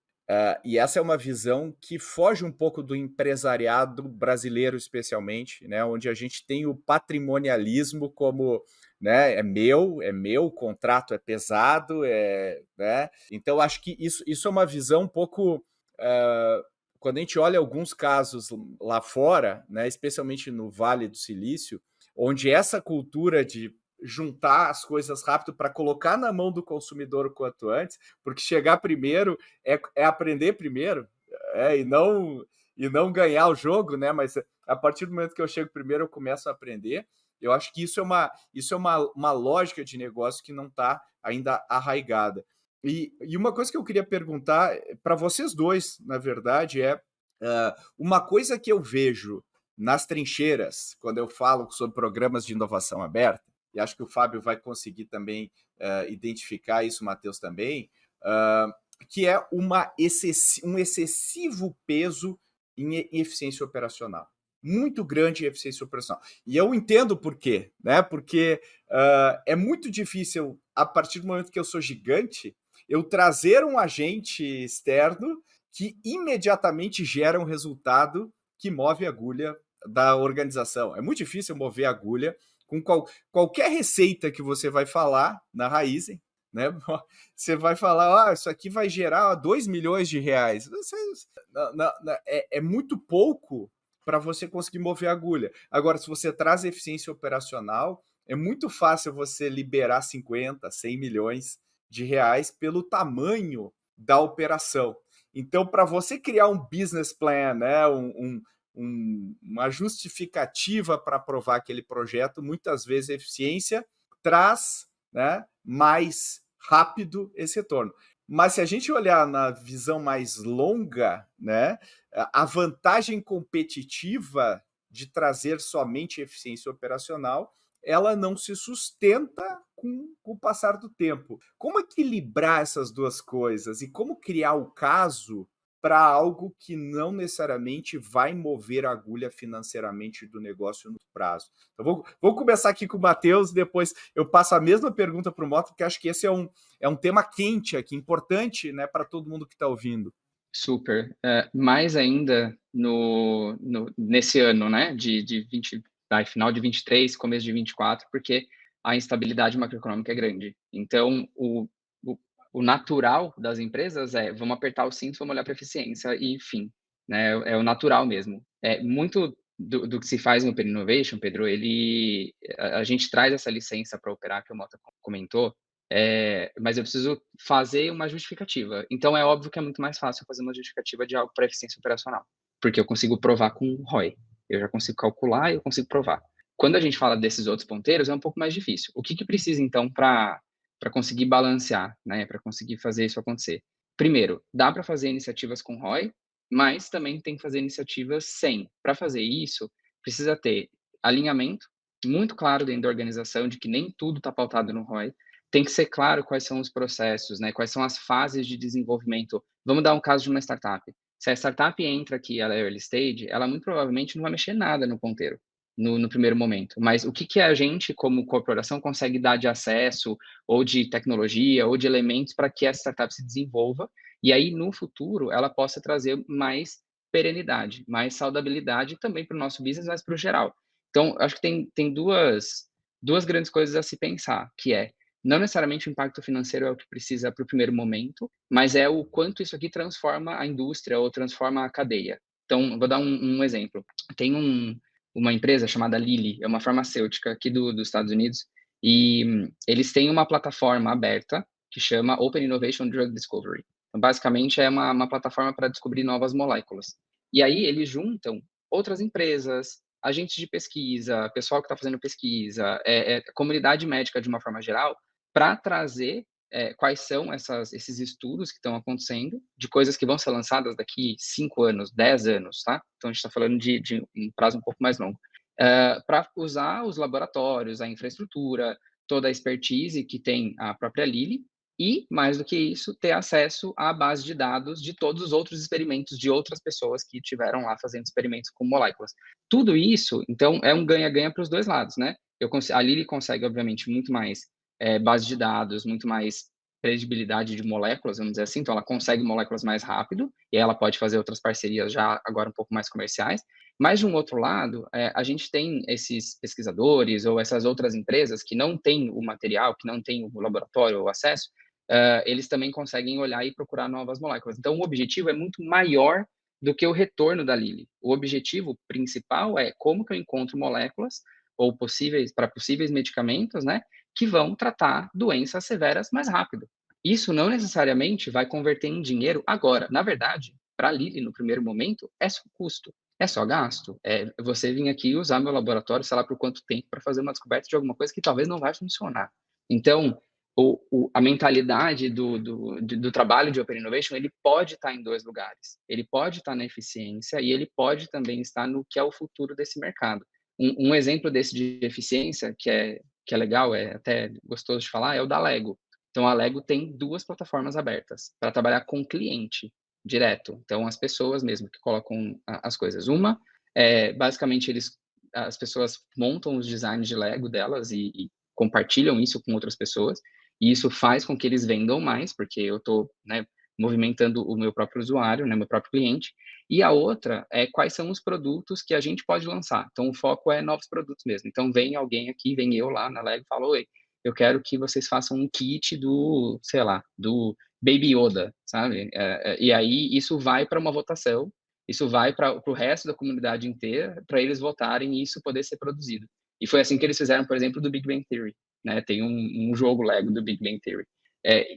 Speaker 2: E essa é uma visão que foge um pouco do empresariado brasileiro, especialmente, né, onde a gente tem o patrimonialismo como, né, é meu, o contrato é pesado, né? Então acho que isso é uma visão um pouco quando a gente olha alguns casos lá fora, né, especialmente no Vale do Silício, onde essa cultura de juntar as coisas rápido para colocar na mão do consumidor o quanto antes, porque chegar primeiro é aprender primeiro, e não ganhar o jogo, né? Mas a partir do momento que eu chego primeiro, eu começo a aprender. Eu acho que isso é uma lógica de negócio que não está ainda arraigada. E uma coisa que eu queria perguntar para vocês dois, na verdade, uma coisa que eu vejo nas trincheiras, quando eu falo sobre programas de inovação aberta, e acho que o Fábio vai conseguir também identificar isso, o Matheus também, que é um excessivo peso em eficiência operacional. Muito grande em eficiência operacional. E eu entendo por quê, né? Porque é muito difícil, a partir do momento que eu sou gigante, eu trazer um agente externo que imediatamente gera um resultado que move a agulha da organização. É muito difícil mover a agulha com qualquer receita que você vai falar na Raizen, né? Você vai falar, isso aqui vai gerar 2 milhões de reais. É muito pouco para você conseguir mover a agulha. Agora, se você traz eficiência operacional, é muito fácil você liberar 50, 100 milhões de reais pelo tamanho da operação. Então, para você criar um business plan, né, uma justificativa para aprovar aquele projeto, muitas vezes a eficiência traz, né, mais rápido esse retorno. Mas se a gente olhar na visão mais longa, né, a vantagem competitiva de trazer somente eficiência operacional, ela não se sustenta com o passar do tempo. Como equilibrar essas duas coisas e como criar o caso para algo que não necessariamente vai mover a agulha financeiramente do negócio no prazo? Então, vou começar aqui com o Matheus, depois eu passo a mesma pergunta para o Mota, porque acho que esse é um tema quente aqui, importante, né, para todo mundo que está ouvindo.
Speaker 4: Super. Mais ainda nesse ano, né, final de 23, começo de 24, porque a instabilidade macroeconômica é grande. Então, o natural das empresas vamos apertar o cinto, vamos olhar para a eficiência e fim, né? É o natural mesmo. Muito do que se faz no Open Innovation, Pedro, a gente traz essa licença para operar, que o Mota comentou, mas eu preciso fazer uma justificativa. Então, é óbvio que é muito mais fácil fazer uma justificativa de algo para eficiência operacional, porque eu consigo provar com ROI. Eu já consigo calcular e eu consigo provar. Quando a gente fala desses outros ponteiros, é um pouco mais difícil. O que precisa, então, para conseguir balancear, né, para conseguir fazer isso acontecer? Primeiro, dá para fazer iniciativas com ROI, mas também tem que fazer iniciativas sem. Para fazer isso, precisa ter alinhamento muito claro dentro da organização de que nem tudo está pautado no ROI. Tem que ser claro quais são os processos, né, quais são as fases de desenvolvimento. Vamos dar um caso de uma startup. Se a startup entra aqui, ela é early stage, ela muito provavelmente não vai mexer nada no ponteiro no primeiro momento. Mas o que a gente, como corporação, consegue dar de acesso, ou de tecnologia, ou de elementos para que essa startup se desenvolva, e aí, no futuro, ela possa trazer mais perenidade, mais saudabilidade também para o nosso business, mas para o geral. Então, acho que tem duas grandes coisas a se pensar, que não necessariamente o impacto financeiro é o que precisa para o primeiro momento, mas é o quanto isso aqui transforma a indústria ou transforma a cadeia. Então, eu vou dar um exemplo. Tem uma empresa chamada Lilly, é uma farmacêutica aqui dos Estados Unidos, e eles têm uma plataforma aberta que chama Open Innovation Drug Discovery. Então, basicamente, é uma plataforma para descobrir novas moléculas. E aí, eles juntam outras empresas, agentes de pesquisa, pessoal que está fazendo pesquisa, comunidade médica de uma forma geral, para trazer quais são esses estudos que estão acontecendo, de coisas que vão ser lançadas daqui 5 anos, 10 anos, tá? Então, a gente está falando de um prazo um pouco mais longo. Para usar os laboratórios, a infraestrutura, toda a expertise que tem a própria Lilly, e, mais do que isso, ter acesso à base de dados de todos os outros experimentos de outras pessoas que tiveram lá fazendo experimentos com moléculas. Tudo isso, então, é um ganha-ganha para os dois lados, né? A Lilly consegue, obviamente, muito mais base de dados, muito mais credibilidade de moléculas, vamos dizer assim, então ela consegue moléculas mais rápido, e ela pode fazer outras parcerias já agora um pouco mais comerciais, mas de um outro lado, a gente tem esses pesquisadores ou essas outras empresas que não têm o material, que não têm o laboratório ou acesso, eles também conseguem olhar e procurar novas moléculas. Então, o objetivo é muito maior do que o retorno da Lilly. O objetivo principal é como que eu encontro moléculas ou para possíveis medicamentos, né, que vão tratar doenças severas mais rápido. Isso não necessariamente vai converter em dinheiro agora. Na verdade, para a Lilly, no primeiro momento, é só custo, é só gasto. É você vir aqui e usar meu laboratório, sei lá por quanto tempo, para fazer uma descoberta de alguma coisa que talvez não vai funcionar. Então, a mentalidade do trabalho de Open Innovation, ele pode estar em dois lugares. Ele pode estar na eficiência e ele pode também estar no que é o futuro desse mercado. Um exemplo desse de eficiência, que é legal, é até gostoso de falar, é o da Lego. Então, a Lego tem 2 plataformas abertas para trabalhar com cliente direto. Então, as pessoas mesmo que colocam as coisas. Uma, basicamente, as pessoas montam os designs de Lego delas e compartilham isso com outras pessoas. E isso faz com que eles vendam mais, porque eu estou, né, movimentando o meu próprio usuário, né, meu próprio cliente. E a outra é quais são os produtos que a gente pode lançar. Então, o foco é novos produtos mesmo. Então, vem alguém aqui, vem eu lá na Lego e fala, oi, eu quero que vocês façam um kit do, sei lá, do Baby Yoda, sabe? E aí, isso vai para uma votação, isso vai para o resto da comunidade inteira, para eles votarem e isso poder ser produzido. E foi assim que eles fizeram, por exemplo, do Big Bang Theory, né? Tem um jogo Lego do Big Bang Theory.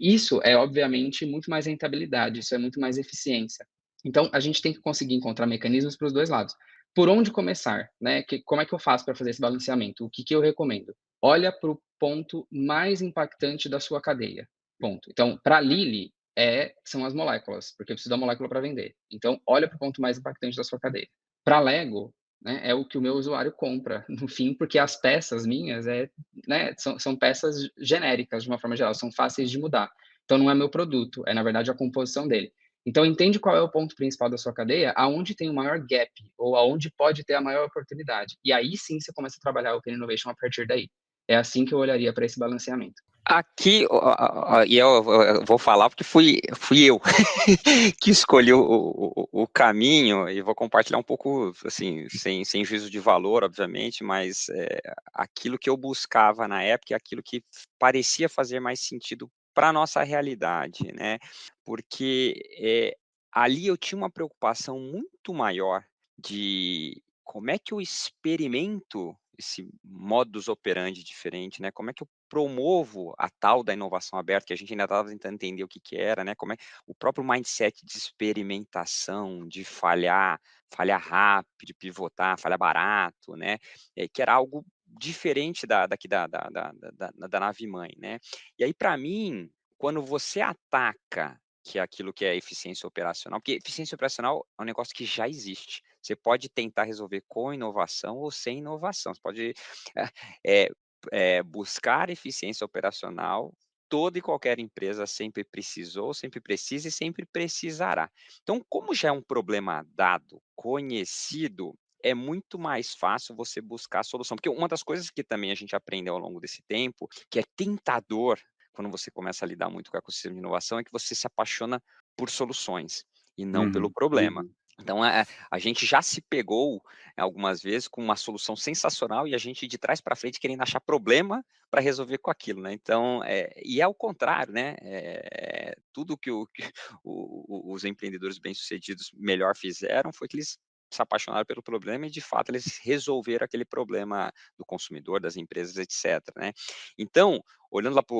Speaker 4: Isso é, obviamente, muito mais rentabilidade, isso é muito mais eficiência. Então, a gente tem que conseguir encontrar mecanismos para os dois lados. Por onde começar, né? Como é que eu faço para fazer esse balanceamento? O que eu recomendo? Olha para o ponto mais impactante da sua cadeia. Ponto. Então, para a Lilly, são as moléculas, porque eu preciso da molécula para vender. Então, olha para o ponto mais impactante da sua cadeia. Para a Lego, né, é o que o meu usuário compra, no fim, porque as peças minhas né, são peças genéricas, de uma forma geral, são fáceis de mudar. Então, não é meu produto, é, na verdade, a composição dele. Então, entende qual é o ponto principal da sua cadeia, aonde tem o maior gap, ou aonde pode ter a maior oportunidade. E aí sim você começa a trabalhar o Open Innovation a partir daí. É assim que eu olharia para esse balanceamento.
Speaker 3: Aqui, e eu vou falar porque fui eu que escolhi o caminho, e vou compartilhar um pouco, assim, sem juízo de valor, obviamente, mas aquilo que eu buscava na época, aquilo que parecia fazer mais sentido para a nossa realidade, né? Porque ali eu tinha uma preocupação muito maior de como é que eu experimento esse modus operandi diferente, né? Como é que eu promovo a tal da inovação aberta, que a gente ainda estava tentando entender o que era, né? Como é o próprio mindset de experimentação, de falhar rápido, de pivotar, falhar barato, né? Que era algo diferente daqui da nave mãe, né? E aí, para mim, quando você ataca que é aquilo que é eficiência operacional, porque eficiência operacional é um negócio que já existe. Você pode tentar resolver com inovação ou sem inovação. Você pode buscar eficiência operacional. Toda e qualquer empresa sempre precisou, sempre precisa e sempre precisará. Então, como já é um problema dado, conhecido, é muito mais fácil você buscar a solução. Porque uma das coisas que também a gente aprendeu ao longo desse tempo, que é tentador quando você começa a lidar muito com o ecossistema de inovação, é que você se apaixona por soluções e não pelo problema. Então, a gente já se pegou algumas vezes com uma solução sensacional e a gente de trás para frente querendo achar problema para resolver com aquilo, né? Então, e é o contrário, né? tudo que os empreendedores bem-sucedidos melhor fizeram foi que eles se apaixonaram pelo problema e, de fato, eles resolveram aquele problema do consumidor, das empresas, etc., né. Então, olhando lá para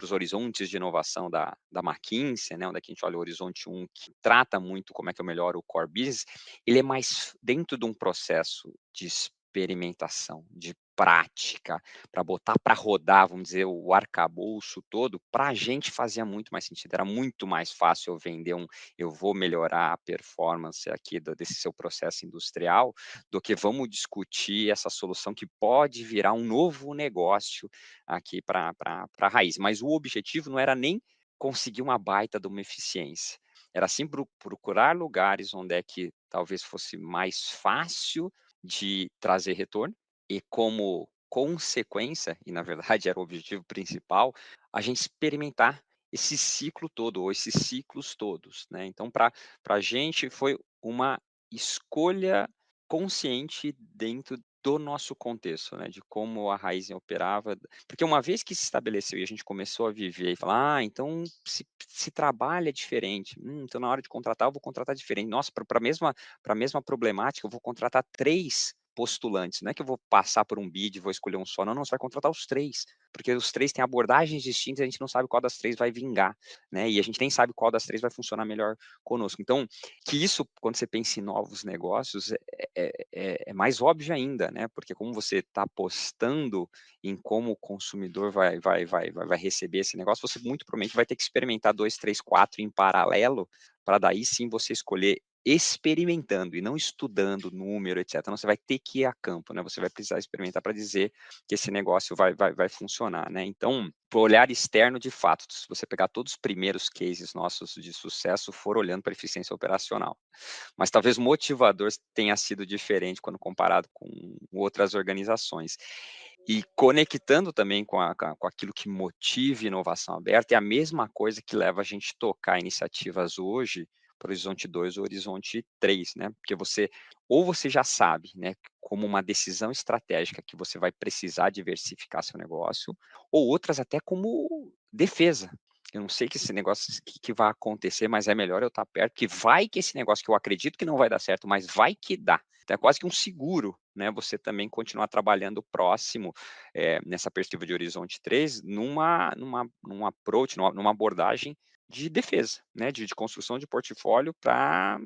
Speaker 3: os horizontes de inovação da McKinsey, né, onde é que a gente olha o horizonte 1, que trata muito como é que eu melhoro o core business, ele é mais dentro de um processo de experimentação, de prática, para botar para rodar, vamos dizer, o arcabouço todo, para a gente fazia muito mais sentido, era muito mais fácil eu vender eu vou melhorar a performance aqui desse seu processo industrial, do que vamos discutir essa solução que pode virar um novo negócio aqui para a raiz. Mas o objetivo não era nem conseguir uma baita de uma eficiência, era sim procurar lugares onde é que talvez fosse mais fácil de trazer retorno, e como consequência, e na verdade era o objetivo principal, a gente experimentar esse ciclo todo, ou esses ciclos todos, né. Então para a gente foi uma escolha consciente dentro do nosso contexto, né, de como a Raizen operava, porque uma vez que se estabeleceu e a gente começou a viver e falar: "Ah, então se trabalha diferente, então na hora de contratar eu vou contratar diferente. Nossa, para a mesma problemática eu vou contratar 3 postulantes, não é que eu vou passar por um bid e vou escolher um só, não, não, você vai contratar os 3, porque os 3 têm abordagens distintas e a gente não sabe qual das 3 vai vingar, né, e a gente nem sabe qual das 3 vai funcionar melhor conosco". Então, que isso, quando você pensa em novos negócios, é mais óbvio ainda, né, porque como você está apostando em como o consumidor vai receber esse negócio, você muito provavelmente vai ter que experimentar 2, 3, 4 em paralelo, para daí sim você escolher experimentando e não estudando número, etc. Não, você vai ter que ir a campo, né, você vai precisar experimentar para dizer que esse negócio vai funcionar, né. Então, para o olhar externo, de fato, se você pegar todos os primeiros cases nossos de sucesso, foram olhando para eficiência operacional. Mas talvez o motivador tenha sido diferente quando comparado com outras organizações. E conectando também com aquilo que motiva inovação aberta, é a mesma coisa que leva a gente tocar iniciativas hoje para o horizonte 2 ou horizonte 3, né, porque você já sabe, né, como uma decisão estratégica que você vai precisar diversificar seu negócio, ou outras até como defesa. Eu não sei que esse negócio que vai acontecer, mas é melhor eu estar perto, que vai que esse negócio que eu acredito que não vai dar certo, mas vai que dá. Então é quase que um seguro, né, você também continuar trabalhando próximo, nessa perspectiva de horizonte 3, num approach, numa abordagem de defesa, né, de construção de portfólio para,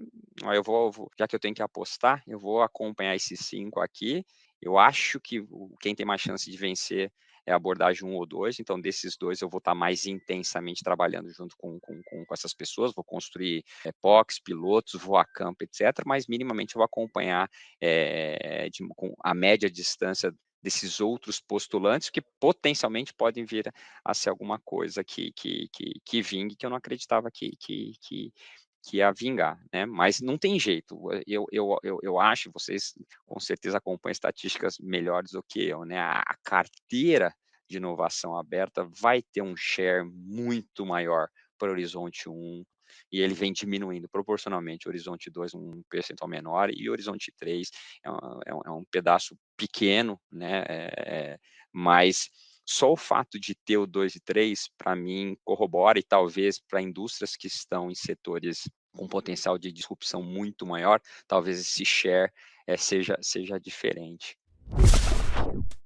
Speaker 3: eu vou já que eu tenho que apostar, eu vou acompanhar esses 5 aqui, eu acho que quem tem mais chance de vencer é a abordagem 1 ou 2, então desses 2 eu vou estar mais intensamente trabalhando junto com essas pessoas, vou construir POCs, pilotos, vou a campo, etc., mas minimamente eu vou acompanhar com a média distância desses outros postulantes que potencialmente podem vir a ser alguma coisa que vingue, que eu não acreditava que ia vingar, né? Mas não tem jeito. Eu acho, vocês com certeza acompanham estatísticas melhores do que eu, né? A carteira de inovação aberta vai ter um share muito maior para o Horizonte 1, e ele vem diminuindo proporcionalmente. O Horizonte 2 um percentual menor, e o Horizonte 3 é um pedaço pequeno, né? Mas só o fato de ter o 2 e 3, para mim, corrobora, e talvez para indústrias que estão em setores com potencial de disrupção muito maior, talvez esse share seja diferente.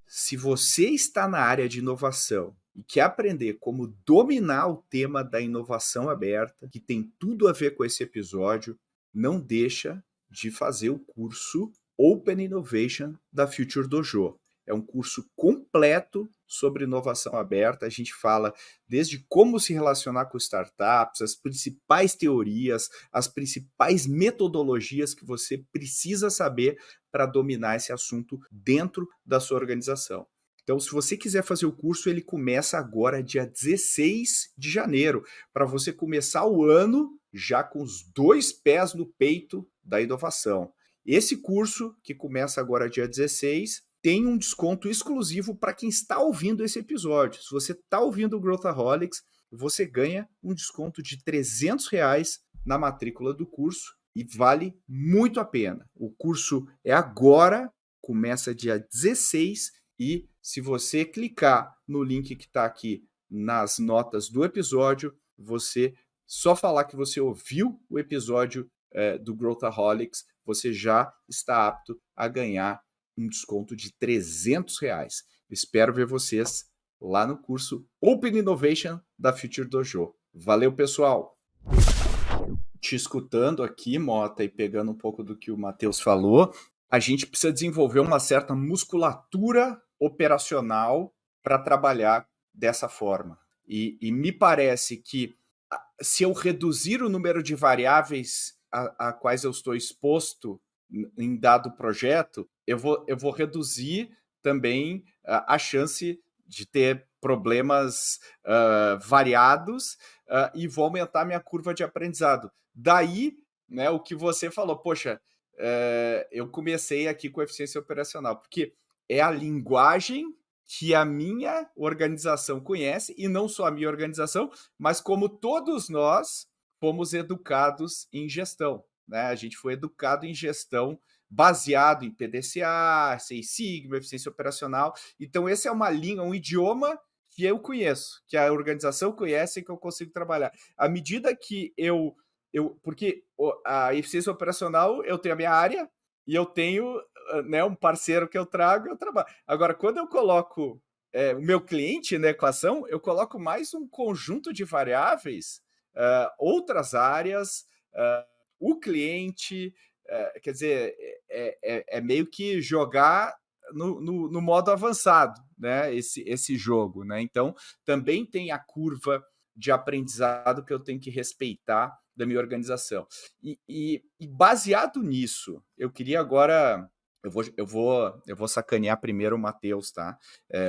Speaker 2: Se você está na área de inovação e quer aprender como dominar o tema da inovação aberta, que tem tudo a ver com esse episódio, não deixa de fazer o curso Open Innovation da Future Dojo. É um curso completo sobre inovação aberta. A gente fala desde como se relacionar com startups, as principais teorias, as principais metodologias que você precisa saber para dominar esse assunto dentro da sua organização. Então, se você quiser fazer o curso, ele começa agora, dia 16 de janeiro, para você começar o ano já com os 2 pés no peito da inovação. Esse curso, que começa agora dia 16, tem um desconto exclusivo para quem está ouvindo esse episódio. Se você está ouvindo o Growthaholics, você ganha um desconto de R$300 na matrícula do curso e vale muito a pena. O curso é agora, começa dia 16, e se você clicar no link que está aqui nas notas do episódio, você só falar que você ouviu o episódio do Growthaholics, você já está apto a ganhar um desconto de R$300. Espero ver vocês lá no curso Open Innovation da Future Dojo. Valeu, pessoal! Te escutando aqui, Mota, e pegando um pouco do que o Matheus falou, a gente precisa desenvolver uma certa musculatura operacional para trabalhar dessa forma. E me parece que se eu reduzir o número de variáveis a quais eu estou exposto em dado projeto, eu vou reduzir também a chance de ter problemas variados e vou aumentar minha curva de aprendizado. Daí, né, o que você falou, poxa, eu comecei aqui com eficiência operacional, porque é a linguagem que a minha organização conhece, e não só a minha organização, mas como todos nós fomos educados em gestão, né? A gente foi educado em gestão baseado em PDCA, Seis Sigma, eficiência operacional. Então, esse é uma língua, um idioma que eu conheço, que a organização conhece e que eu consigo trabalhar. À medida que porque a eficiência operacional, eu tenho a minha área e eu tenho, né, um parceiro que eu trago e eu trabalho. Agora, quando eu coloco o meu cliente na equação, eu coloco mais um conjunto de variáveis, outras áreas, o cliente, quer dizer, é meio que jogar no modo avançado, né, esse jogo, né? Então, também tem a curva de aprendizado que eu tenho que respeitar da minha organização. E baseado nisso, eu queria agora... Eu vou sacanear primeiro o Matheus, tá?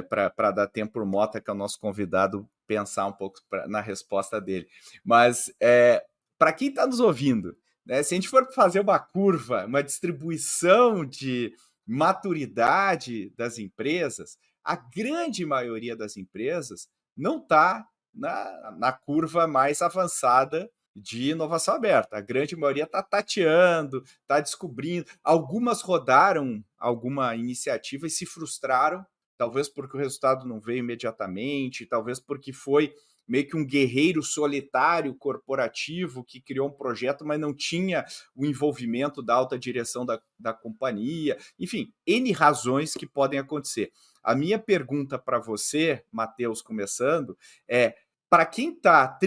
Speaker 2: Para dar tempo para o Mota, que é o nosso convidado, pensar um pouco na resposta dele. Mas, para quem está nos ouvindo, né, se a gente for fazer uma curva, uma distribuição de maturidade das empresas, a grande maioria das empresas não está na curva mais avançada de inovação aberta. A grande maioria está tateando, está descobrindo. Algumas rodaram alguma iniciativa e se frustraram, talvez porque o resultado não veio imediatamente, talvez porque foi meio que um guerreiro solitário corporativo que criou um projeto, mas não tinha o envolvimento da alta direção da companhia. Enfim, N razões que podem acontecer. A minha pergunta para você, Matheus, começando, para quem está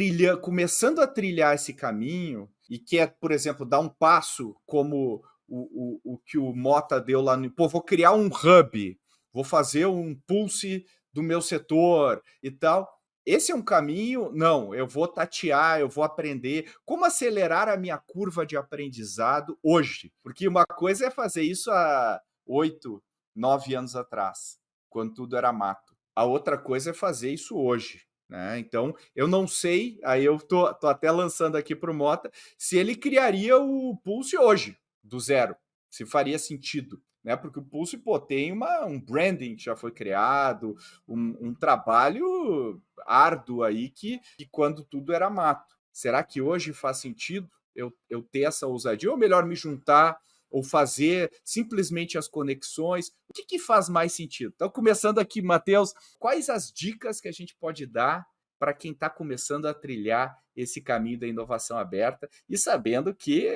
Speaker 2: começando a trilhar esse caminho e quer, por exemplo, dar um passo como o que o Mota deu lá no... Pô, vou criar um hub, vou fazer um pulse do meu setor e tal. Esse é um caminho? Não, eu vou tatear, eu vou aprender. Como acelerar a minha curva de aprendizado hoje? Porque uma coisa é fazer isso há 8, 9 anos atrás, quando tudo era mato. A outra coisa é fazer isso hoje. Né? Então, eu não sei, aí eu tô até lançando aqui para o Mota, se ele criaria o Pulse hoje, do zero, se faria sentido, né? Porque o Pulse, pô, tem um branding que já foi criado, um trabalho árduo aí que quando tudo era mato. Será que hoje faz sentido eu ter essa ousadia? Ou melhor me juntar, ou fazer simplesmente as conexões? O que faz mais sentido? Então, começando aqui, Matheus, quais as dicas que a gente pode dar para quem está começando a trilhar esse caminho da inovação aberta e sabendo que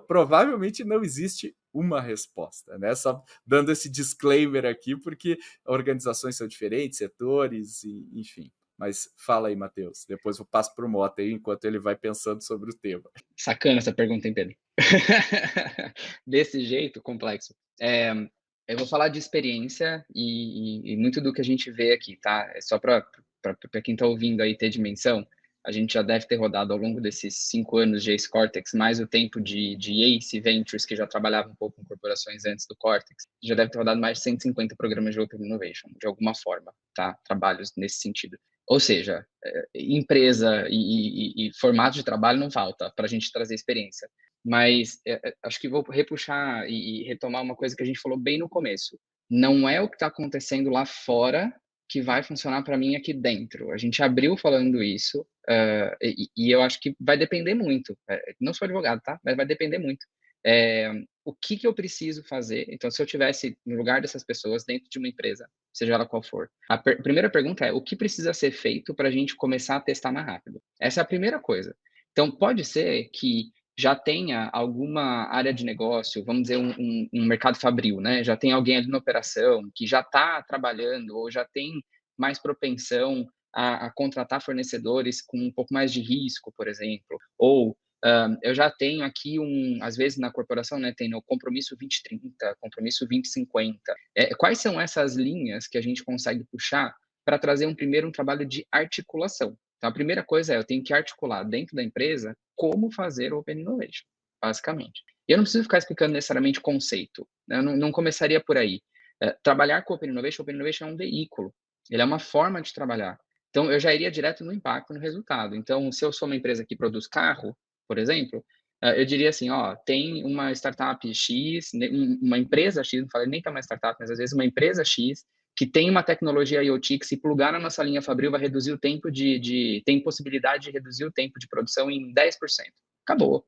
Speaker 2: provavelmente não existe uma resposta, né? Só dando esse disclaimer aqui, porque organizações são diferentes, setores, enfim. Mas fala aí, Matheus. Depois eu passo para o Mota aí, enquanto ele vai pensando sobre o tema.
Speaker 4: Sacana essa pergunta, hein, Pedro? Desse jeito, complexo. Eu vou falar de experiência e muito do que a gente vê aqui, tá? É só para quem está ouvindo aí ter dimensão. A gente já deve ter rodado ao longo desses 5 anos de Ace Cortex, mais o tempo de Ace Ventures, que já trabalhava um pouco com corporações antes do Cortex, já deve ter rodado mais de 150 programas de Open Innovation, de alguma forma, tá? Trabalhos nesse sentido. Ou seja, empresa e formato de trabalho não falta para a gente trazer experiência. Mas acho que vou repuxar e retomar uma coisa que a gente falou bem no começo. Não é o que está acontecendo lá fora que vai funcionar para mim aqui dentro. A gente abriu falando isso e eu acho que vai depender muito. Não sou advogado, tá? Mas vai depender muito. o que eu preciso fazer. Então, se eu tivesse no lugar dessas pessoas dentro de uma empresa, seja ela qual for, a primeira pergunta é: o que precisa ser feito para a gente começar a testar mais rápido? Essa é a primeira coisa. Então, pode ser que já tenha alguma área de negócio, vamos dizer, um mercado fabril, né? Já tem alguém ali na operação que já está trabalhando ou já tem mais propensão a contratar fornecedores com um pouco mais de risco, por exemplo, ou eu já tenho aqui às vezes na corporação, né, tem o compromisso 2030, compromisso 2050. Quais são essas linhas que a gente consegue puxar para trazer um trabalho de articulação? Então, a primeira coisa é, eu tenho que articular dentro da empresa como fazer o Open Innovation, basicamente. E eu não preciso ficar explicando necessariamente conceito, né? Eu não começaria por aí. Trabalhar com Open Innovation é um veículo, ele é uma forma de trabalhar. Então, eu já iria direto no impacto, no resultado. Então, se eu sou uma empresa que produz carro, por exemplo, eu diria assim, ó, tem uma startup X, uma empresa X, não falei nem que é uma startup, mas às vezes uma empresa X, que tem uma tecnologia IoT que, se plugar na nossa linha Fabril, vai reduzir o tempo tem possibilidade de reduzir o tempo de produção em 10%. Acabou.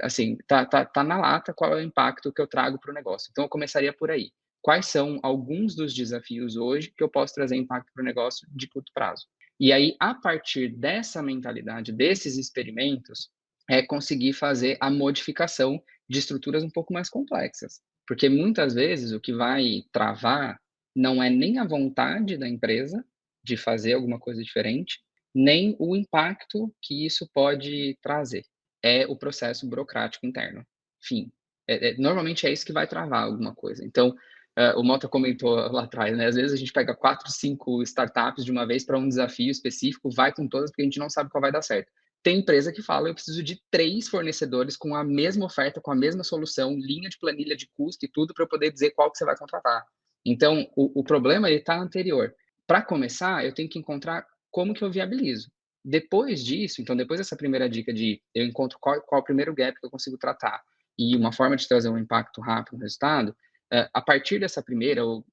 Speaker 4: Assim, tá na lata qual é o impacto que eu trago para o negócio. Então, eu começaria por aí. Quais são alguns dos desafios hoje que eu posso trazer impacto para o negócio de curto prazo? E aí, a partir dessa mentalidade, desses experimentos, conseguir fazer a modificação de estruturas um pouco mais complexas. Porque muitas vezes o que vai travar não é nem a vontade da empresa de fazer alguma coisa diferente, nem o impacto que isso pode trazer. É o processo burocrático interno. Enfim, normalmente é isso que vai travar alguma coisa. Então, o Mota comentou lá atrás, né? Às vezes a gente pega 4, 5 startups de uma vez para um desafio específico, vai com todas, porque a gente não sabe qual vai dar certo. Tem empresa que fala, eu preciso de 3 fornecedores com a mesma oferta, com a mesma solução, linha de planilha de custo e tudo, para eu poder dizer qual que você vai contratar. Então, o problema está anterior. Para começar, eu tenho que encontrar como que eu viabilizo. Depois disso, então, depois dessa primeira dica de eu encontro qual o primeiro gap que eu consigo tratar e uma forma de trazer um impacto rápido no resultado, a partir dessa primeira ou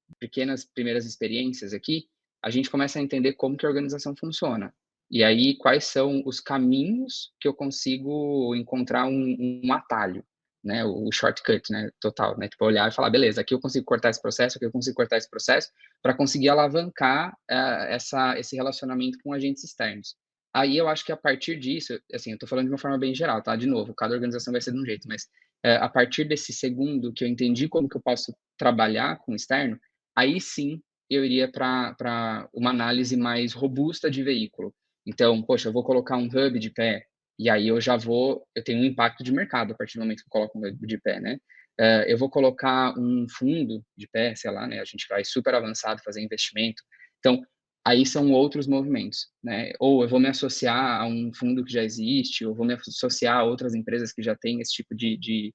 Speaker 4: primeiras experiências aqui, a gente começa a entender como que a organização funciona. E aí, quais são os caminhos que eu consigo encontrar um atalho, né? O shortcut, né? Total, né? Tipo, olhar e falar, beleza, aqui eu consigo cortar esse processo, aqui eu consigo cortar esse processo, para conseguir alavancar esse relacionamento com agentes externos. Aí eu acho que a partir disso, assim, eu estou falando de uma forma bem geral, tá? De novo, cada organização vai ser de um jeito, mas a partir desse segundo que eu entendi como que eu posso trabalhar com o externo, aí sim eu iria para uma análise mais robusta de veículo. Então, poxa, eu vou colocar um hub de pé, e aí eu tenho um impacto de mercado a partir do momento que eu coloco um hub de pé, né? Eu vou colocar um fundo de pé, sei lá, né? A gente vai super avançado fazer investimento. Então, aí são outros movimentos, né? Ou eu vou me associar a um fundo que já existe, ou vou me associar a outras empresas que já têm esse tipo de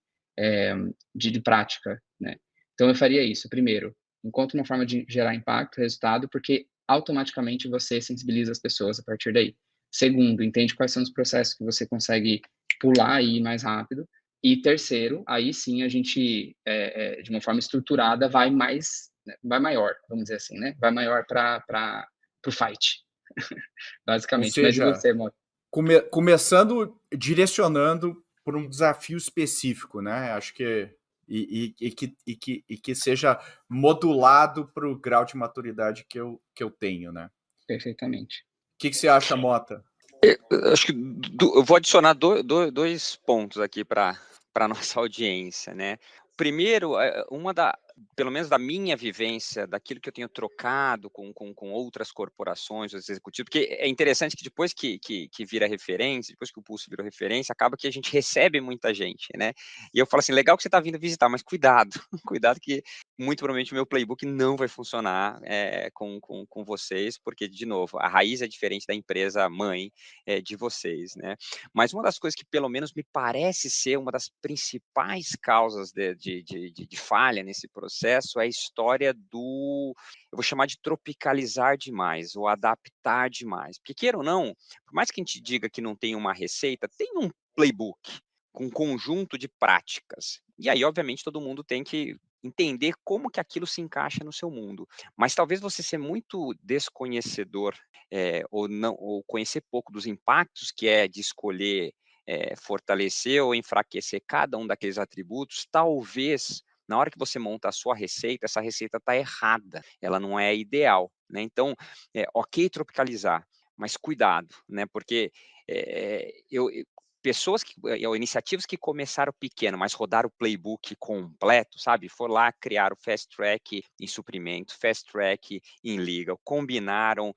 Speaker 4: prática, né? Então, eu faria isso. Primeiro, encontre uma forma de gerar impacto, resultado, porque automaticamente você sensibiliza as pessoas a partir daí. Segundo, entende quais são os processos que você consegue pular e ir mais rápido. E terceiro, aí sim a gente, de uma forma estruturada, vai maior, vamos dizer assim, né? Vai maior para o fight,
Speaker 2: Ou
Speaker 4: basicamente. Mas e
Speaker 2: seja,
Speaker 4: você, Mota?
Speaker 2: começando direcionando por um desafio específico, né? Acho que que seja modulado para o grau de maturidade que eu tenho, né?
Speaker 4: Perfeitamente.
Speaker 2: O que você acha, Mota?
Speaker 3: Acho que eu vou adicionar dois pontos aqui para a nossa audiência, né? Primeiro, pelo menos da minha vivência, daquilo que eu tenho trocado com outras corporações, os executivos, porque é interessante que depois que vira referência, depois que o Pulso virou referência, acaba que a gente recebe muita gente, né? E eu falo assim, legal que você está vindo visitar, mas cuidado, cuidado que muito provavelmente o meu playbook não vai funcionar com vocês, porque, de novo, a raiz é diferente da empresa mãe de vocês, né? Mas uma das coisas que, pelo menos, me parece ser uma das principais causas de falha nesse processo é a história eu vou chamar de tropicalizar demais, ou adaptar demais. Porque, queira ou não, por mais que a gente diga que não tem uma receita, tem um playbook com um conjunto de práticas. E aí, obviamente, todo mundo tem que entender como que aquilo se encaixa no seu mundo. Mas talvez você ser muito desconhecedor ou conhecer pouco dos impactos que é de escolher fortalecer ou enfraquecer cada um daqueles atributos, talvez na hora que você monta a sua receita, essa receita está errada, ela não é ideal, né? Então, ok tropicalizar, mas cuidado, né? Porque pessoas ou iniciativas que começaram pequeno, mas rodaram o playbook completo, sabe? For lá, criaram fast track em suprimento, fast track em legal, combinaram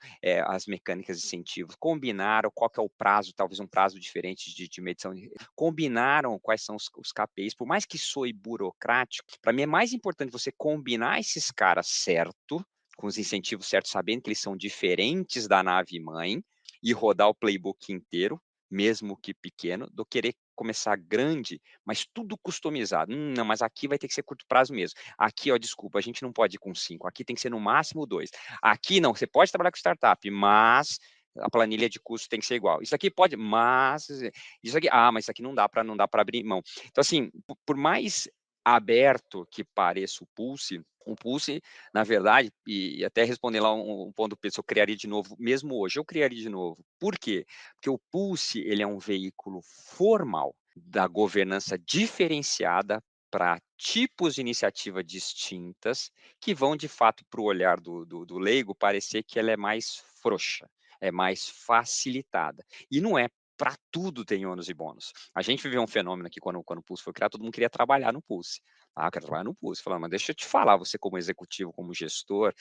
Speaker 3: as mecânicas de incentivos, combinaram qual que é o prazo, talvez um prazo diferente de medição, combinaram quais são os KPIs, por mais que soe burocrático, para mim é mais importante você combinar esses caras certo, com os incentivos certos, sabendo que eles são diferentes da nave mãe, e rodar o playbook inteiro, mesmo que pequeno, do querer começar grande, mas tudo customizado. Não, mas aqui vai ter que ser curto prazo mesmo. Aqui, ó, desculpa, a gente não pode ir com 5, aqui tem que ser no máximo 2. Aqui não, você pode trabalhar com startup, mas a planilha de custo tem que ser igual. Isso aqui pode, mas isso aqui, mas isso aqui não dá para abrir mão. Então, assim, por mais aberto que pareça o Pulse, na verdade, e até responder lá um ponto do Pedro, se eu criaria de novo, mesmo hoje, eu criaria de novo. Por quê? Porque o Pulse, ele é um veículo formal da governança diferenciada para tipos de iniciativa distintas, que vão, de fato, para o olhar do leigo, parecer que ela é mais frouxa, é mais facilitada. E não é. Para tudo tem ônus e bônus. A gente viveu um fenômeno aqui quando o Pulse foi criado, todo mundo queria trabalhar no Pulse. Eu quero trabalhar no Pulse. Falando, mas deixa eu te falar, você como executivo, como gestor,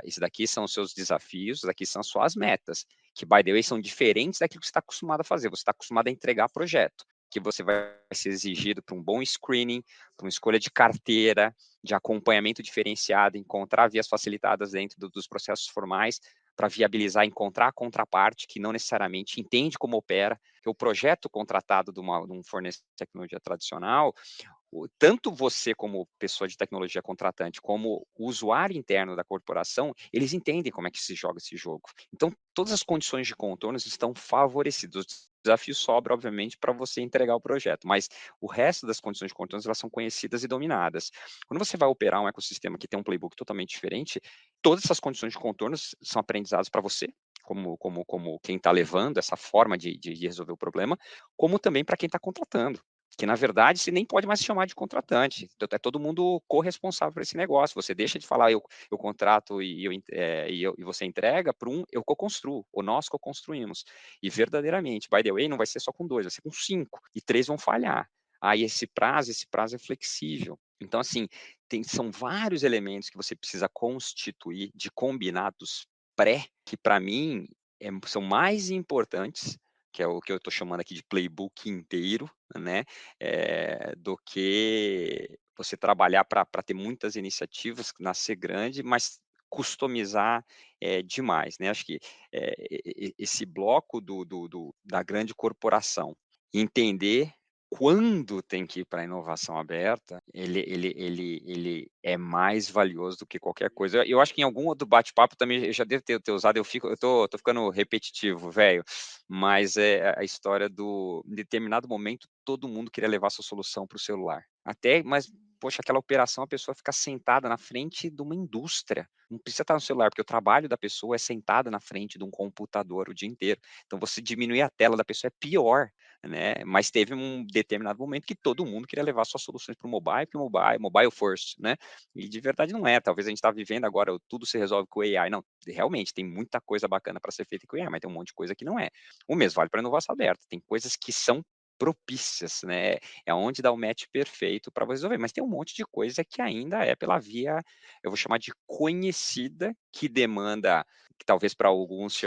Speaker 3: isso daqui são os seus desafios, isso daqui são as suas metas, que, by the way, são diferentes daquilo que você está acostumado a fazer. Você está acostumado a entregar projeto, que você vai ser exigido para um bom screening, para uma escolha de carteira, de acompanhamento diferenciado, encontrar vias facilitadas dentro dos processos formais, para viabilizar, encontrar a contraparte que não necessariamente entende como opera, que o projeto contratado de um fornecedor de tecnologia tradicional, tanto você como pessoa de tecnologia contratante, como o usuário interno da corporação, eles entendem como é que se joga esse jogo. Então, todas as condições de contornos estão favorecidas. Os desafios sobram, obviamente, para você entregar o projeto, mas o resto das condições de contornos, elas são conhecidas e dominadas. Quando você vai operar um ecossistema que tem um playbook totalmente diferente, todas essas condições de contornos são aprendizados para você, como quem está levando essa forma de resolver o problema, como também para quem está contratando. Que, na verdade, você nem pode mais se chamar de contratante. É todo mundo corresponsável por esse negócio. Você deixa de falar, eu contrato e você entrega, para eu co-construo, ou nós co-construímos. E verdadeiramente, by the way, não vai ser só com 2, vai ser com 5. E 3 vão falhar. Aí esse prazo é flexível. Então, assim, são vários elementos que você precisa constituir de combinados pré, que para mim são mais importantes, que é o que eu estou chamando aqui de playbook inteiro, né, do que você trabalhar para ter muitas iniciativas, nascer grande, mas customizar demais, né? Acho que esse bloco da grande corporação, entender quando tem que ir para a inovação aberta, ele é mais valioso do que qualquer coisa. Eu acho que em algum outro bate-papo também eu já devo ter usado, eu tô ficando repetitivo, velho, mas é a história em determinado momento, todo mundo queria levar sua solução para o celular. Mas, poxa, aquela operação, a pessoa fica sentada na frente de uma indústria. Não precisa estar no celular, porque o trabalho da pessoa é sentada na frente de um computador o dia inteiro. Então, você diminuir a tela da pessoa é pior, né? Mas teve um determinado momento que todo mundo queria levar suas soluções para o mobile, porque mobile first, né? E de verdade não é. Talvez a gente está vivendo agora, tudo se resolve com o AI. Não, realmente, tem muita coisa bacana para ser feita com o AI, mas tem um monte de coisa que não é. O mesmo vale para inovação aberta. Tem coisas que são propícias, né? É onde dá o match perfeito para resolver, mas tem um monte de coisa que ainda é pela via, eu vou chamar de conhecida, que demanda, que talvez para alguns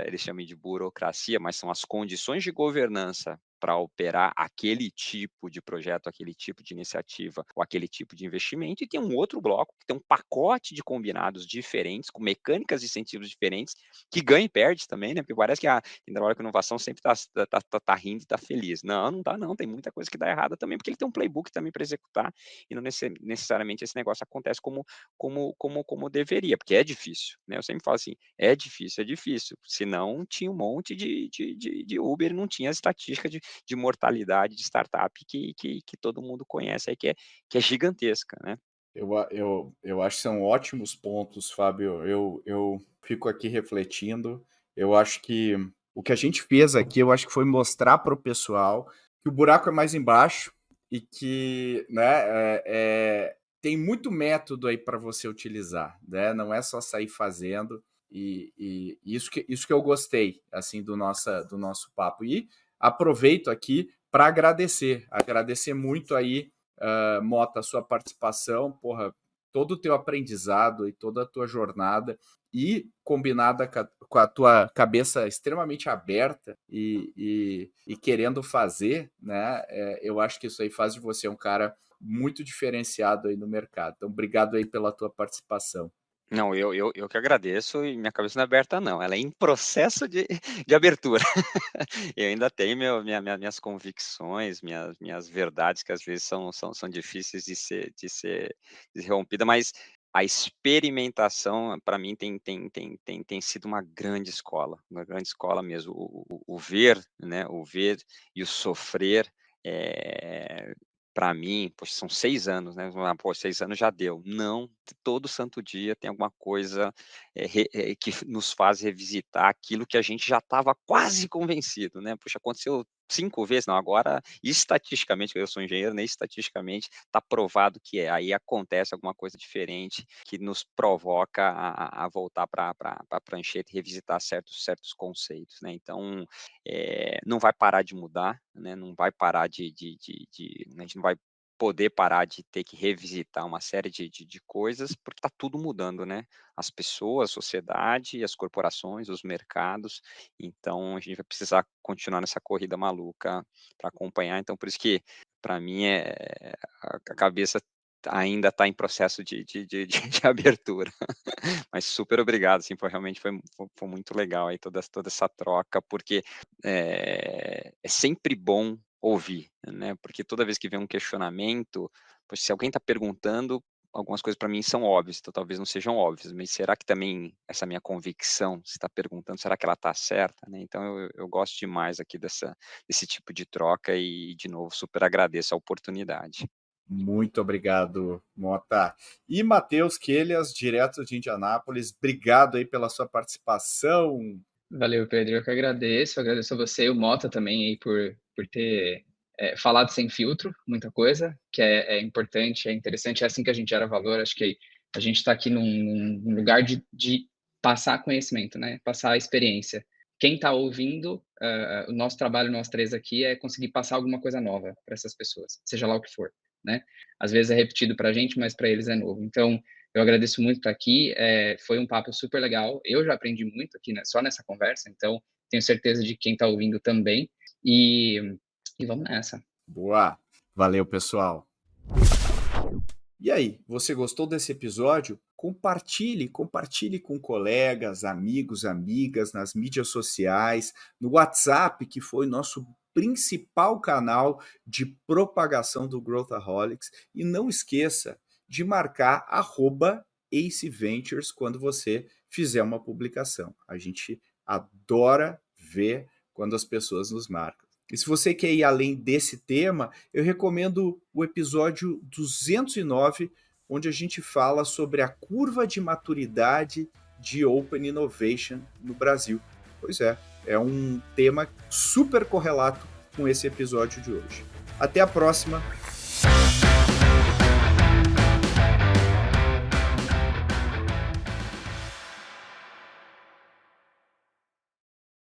Speaker 3: eles chamem de burocracia, mas são as condições de governança para operar aquele tipo de projeto, aquele tipo de iniciativa ou aquele tipo de investimento, e tem um outro bloco que tem um pacote de combinados diferentes, com mecânicas e incentivos diferentes, que ganha e perde também, né? Porque parece que quem trabalha com inovação sempre tá rindo e tá feliz. Não, não tá não, tem muita coisa que dá errada também, porque ele tem um playbook também para executar, e não necessariamente esse negócio acontece como deveria, porque é difícil, né? Eu sempre falo assim, é difícil, senão tinha um monte de Uber, não tinha a estatística de mortalidade de startup que todo mundo conhece aí, que é gigantesca, né?
Speaker 2: Eu acho que são ótimos pontos, Fábio. Eu fico aqui refletindo. Eu acho que O que a gente fez aqui, eu acho que foi mostrar para o pessoal que o buraco é mais embaixo e que, né, tem muito método aí para você utilizar, né? Não é só sair fazendo. E isso que eu gostei, assim, do nosso papo. E aproveito aqui para agradecer muito aí, Mota, a sua participação, porra, todo o teu aprendizado e toda a tua jornada, e combinada com a tua cabeça extremamente aberta e querendo fazer, né? Eu acho que isso aí faz de você um cara muito diferenciado aí no mercado. Então, obrigado aí pela tua participação.
Speaker 3: Não, eu que agradeço, e minha cabeça não é aberta não, ela é em processo de abertura. Eu ainda tenho minhas convicções, minhas verdades, que às vezes são difíceis de ser rompida, mas a experimentação para mim tem sido uma grande escola mesmo. O ver, né, o ver e o sofrer, para mim, poxa, são 6 anos, né, 6 anos já deu. Não, todo santo dia tem alguma coisa, que nos faz revisitar aquilo que a gente já estava quase convencido, né. Puxa, aconteceu 5 vezes, não, agora estatisticamente, eu sou engenheiro, né, estatisticamente está provado que é. Aí acontece alguma coisa diferente que nos provoca a voltar para a prancheta e revisitar certos conceitos, né. Então, não vai parar de mudar, né, não vai parar a gente não vai poder parar de ter que revisitar uma série de coisas, porque está tudo mudando, né? As pessoas, a sociedade, as corporações, os mercados. Então, a gente vai precisar continuar nessa corrida maluca para acompanhar. Então, por isso que, para mim, a cabeça ainda está em processo de abertura. Mas super obrigado, assim, realmente foi muito legal aí toda essa troca, porque é sempre bom ouvir, né? Porque toda vez que vem um questionamento, pois se alguém está perguntando, algumas coisas para mim são óbvias, então talvez não sejam óbvias, mas será que também essa minha convicção, se está perguntando, será que ela está certa, né? Então eu gosto demais aqui desse tipo de troca e, de novo, super agradeço a oportunidade.
Speaker 2: Muito obrigado, Mota. E Matheus Quelhas, direto de Indianápolis, obrigado aí pela sua participação.
Speaker 4: Valeu, Pedro. Eu que agradeço a você e o Mota também aí por ter falado sem filtro, muita coisa, que é importante, é interessante, é assim que a gente gera valor. Acho que a gente está aqui num lugar de passar conhecimento, né? Passar a experiência. Quem está ouvindo, o nosso trabalho, nós três aqui, é conseguir passar alguma coisa nova para essas pessoas, seja lá o que for, né? Às vezes é repetido para a gente, mas para eles é novo. Então, eu agradeço muito estar aqui, foi um papo super legal, eu já aprendi muito aqui, né, só nessa conversa, então tenho certeza de que quem está ouvindo também, e vamos nessa.
Speaker 2: Boa, valeu pessoal. E aí, você gostou desse episódio? Compartilhe com colegas, amigos, amigas, nas mídias sociais, no WhatsApp, que foi nosso principal canal de propagação do Growthaholics, e não esqueça de marcar @Ace Ventures quando você fizer uma publicação. A gente adora ver quando as pessoas nos marcam. E se você quer ir além desse tema, eu recomendo o episódio 209, onde a gente fala sobre a curva de maturidade de Open Innovation no Brasil. Pois é um tema super correlato com esse episódio de hoje. Até a próxima!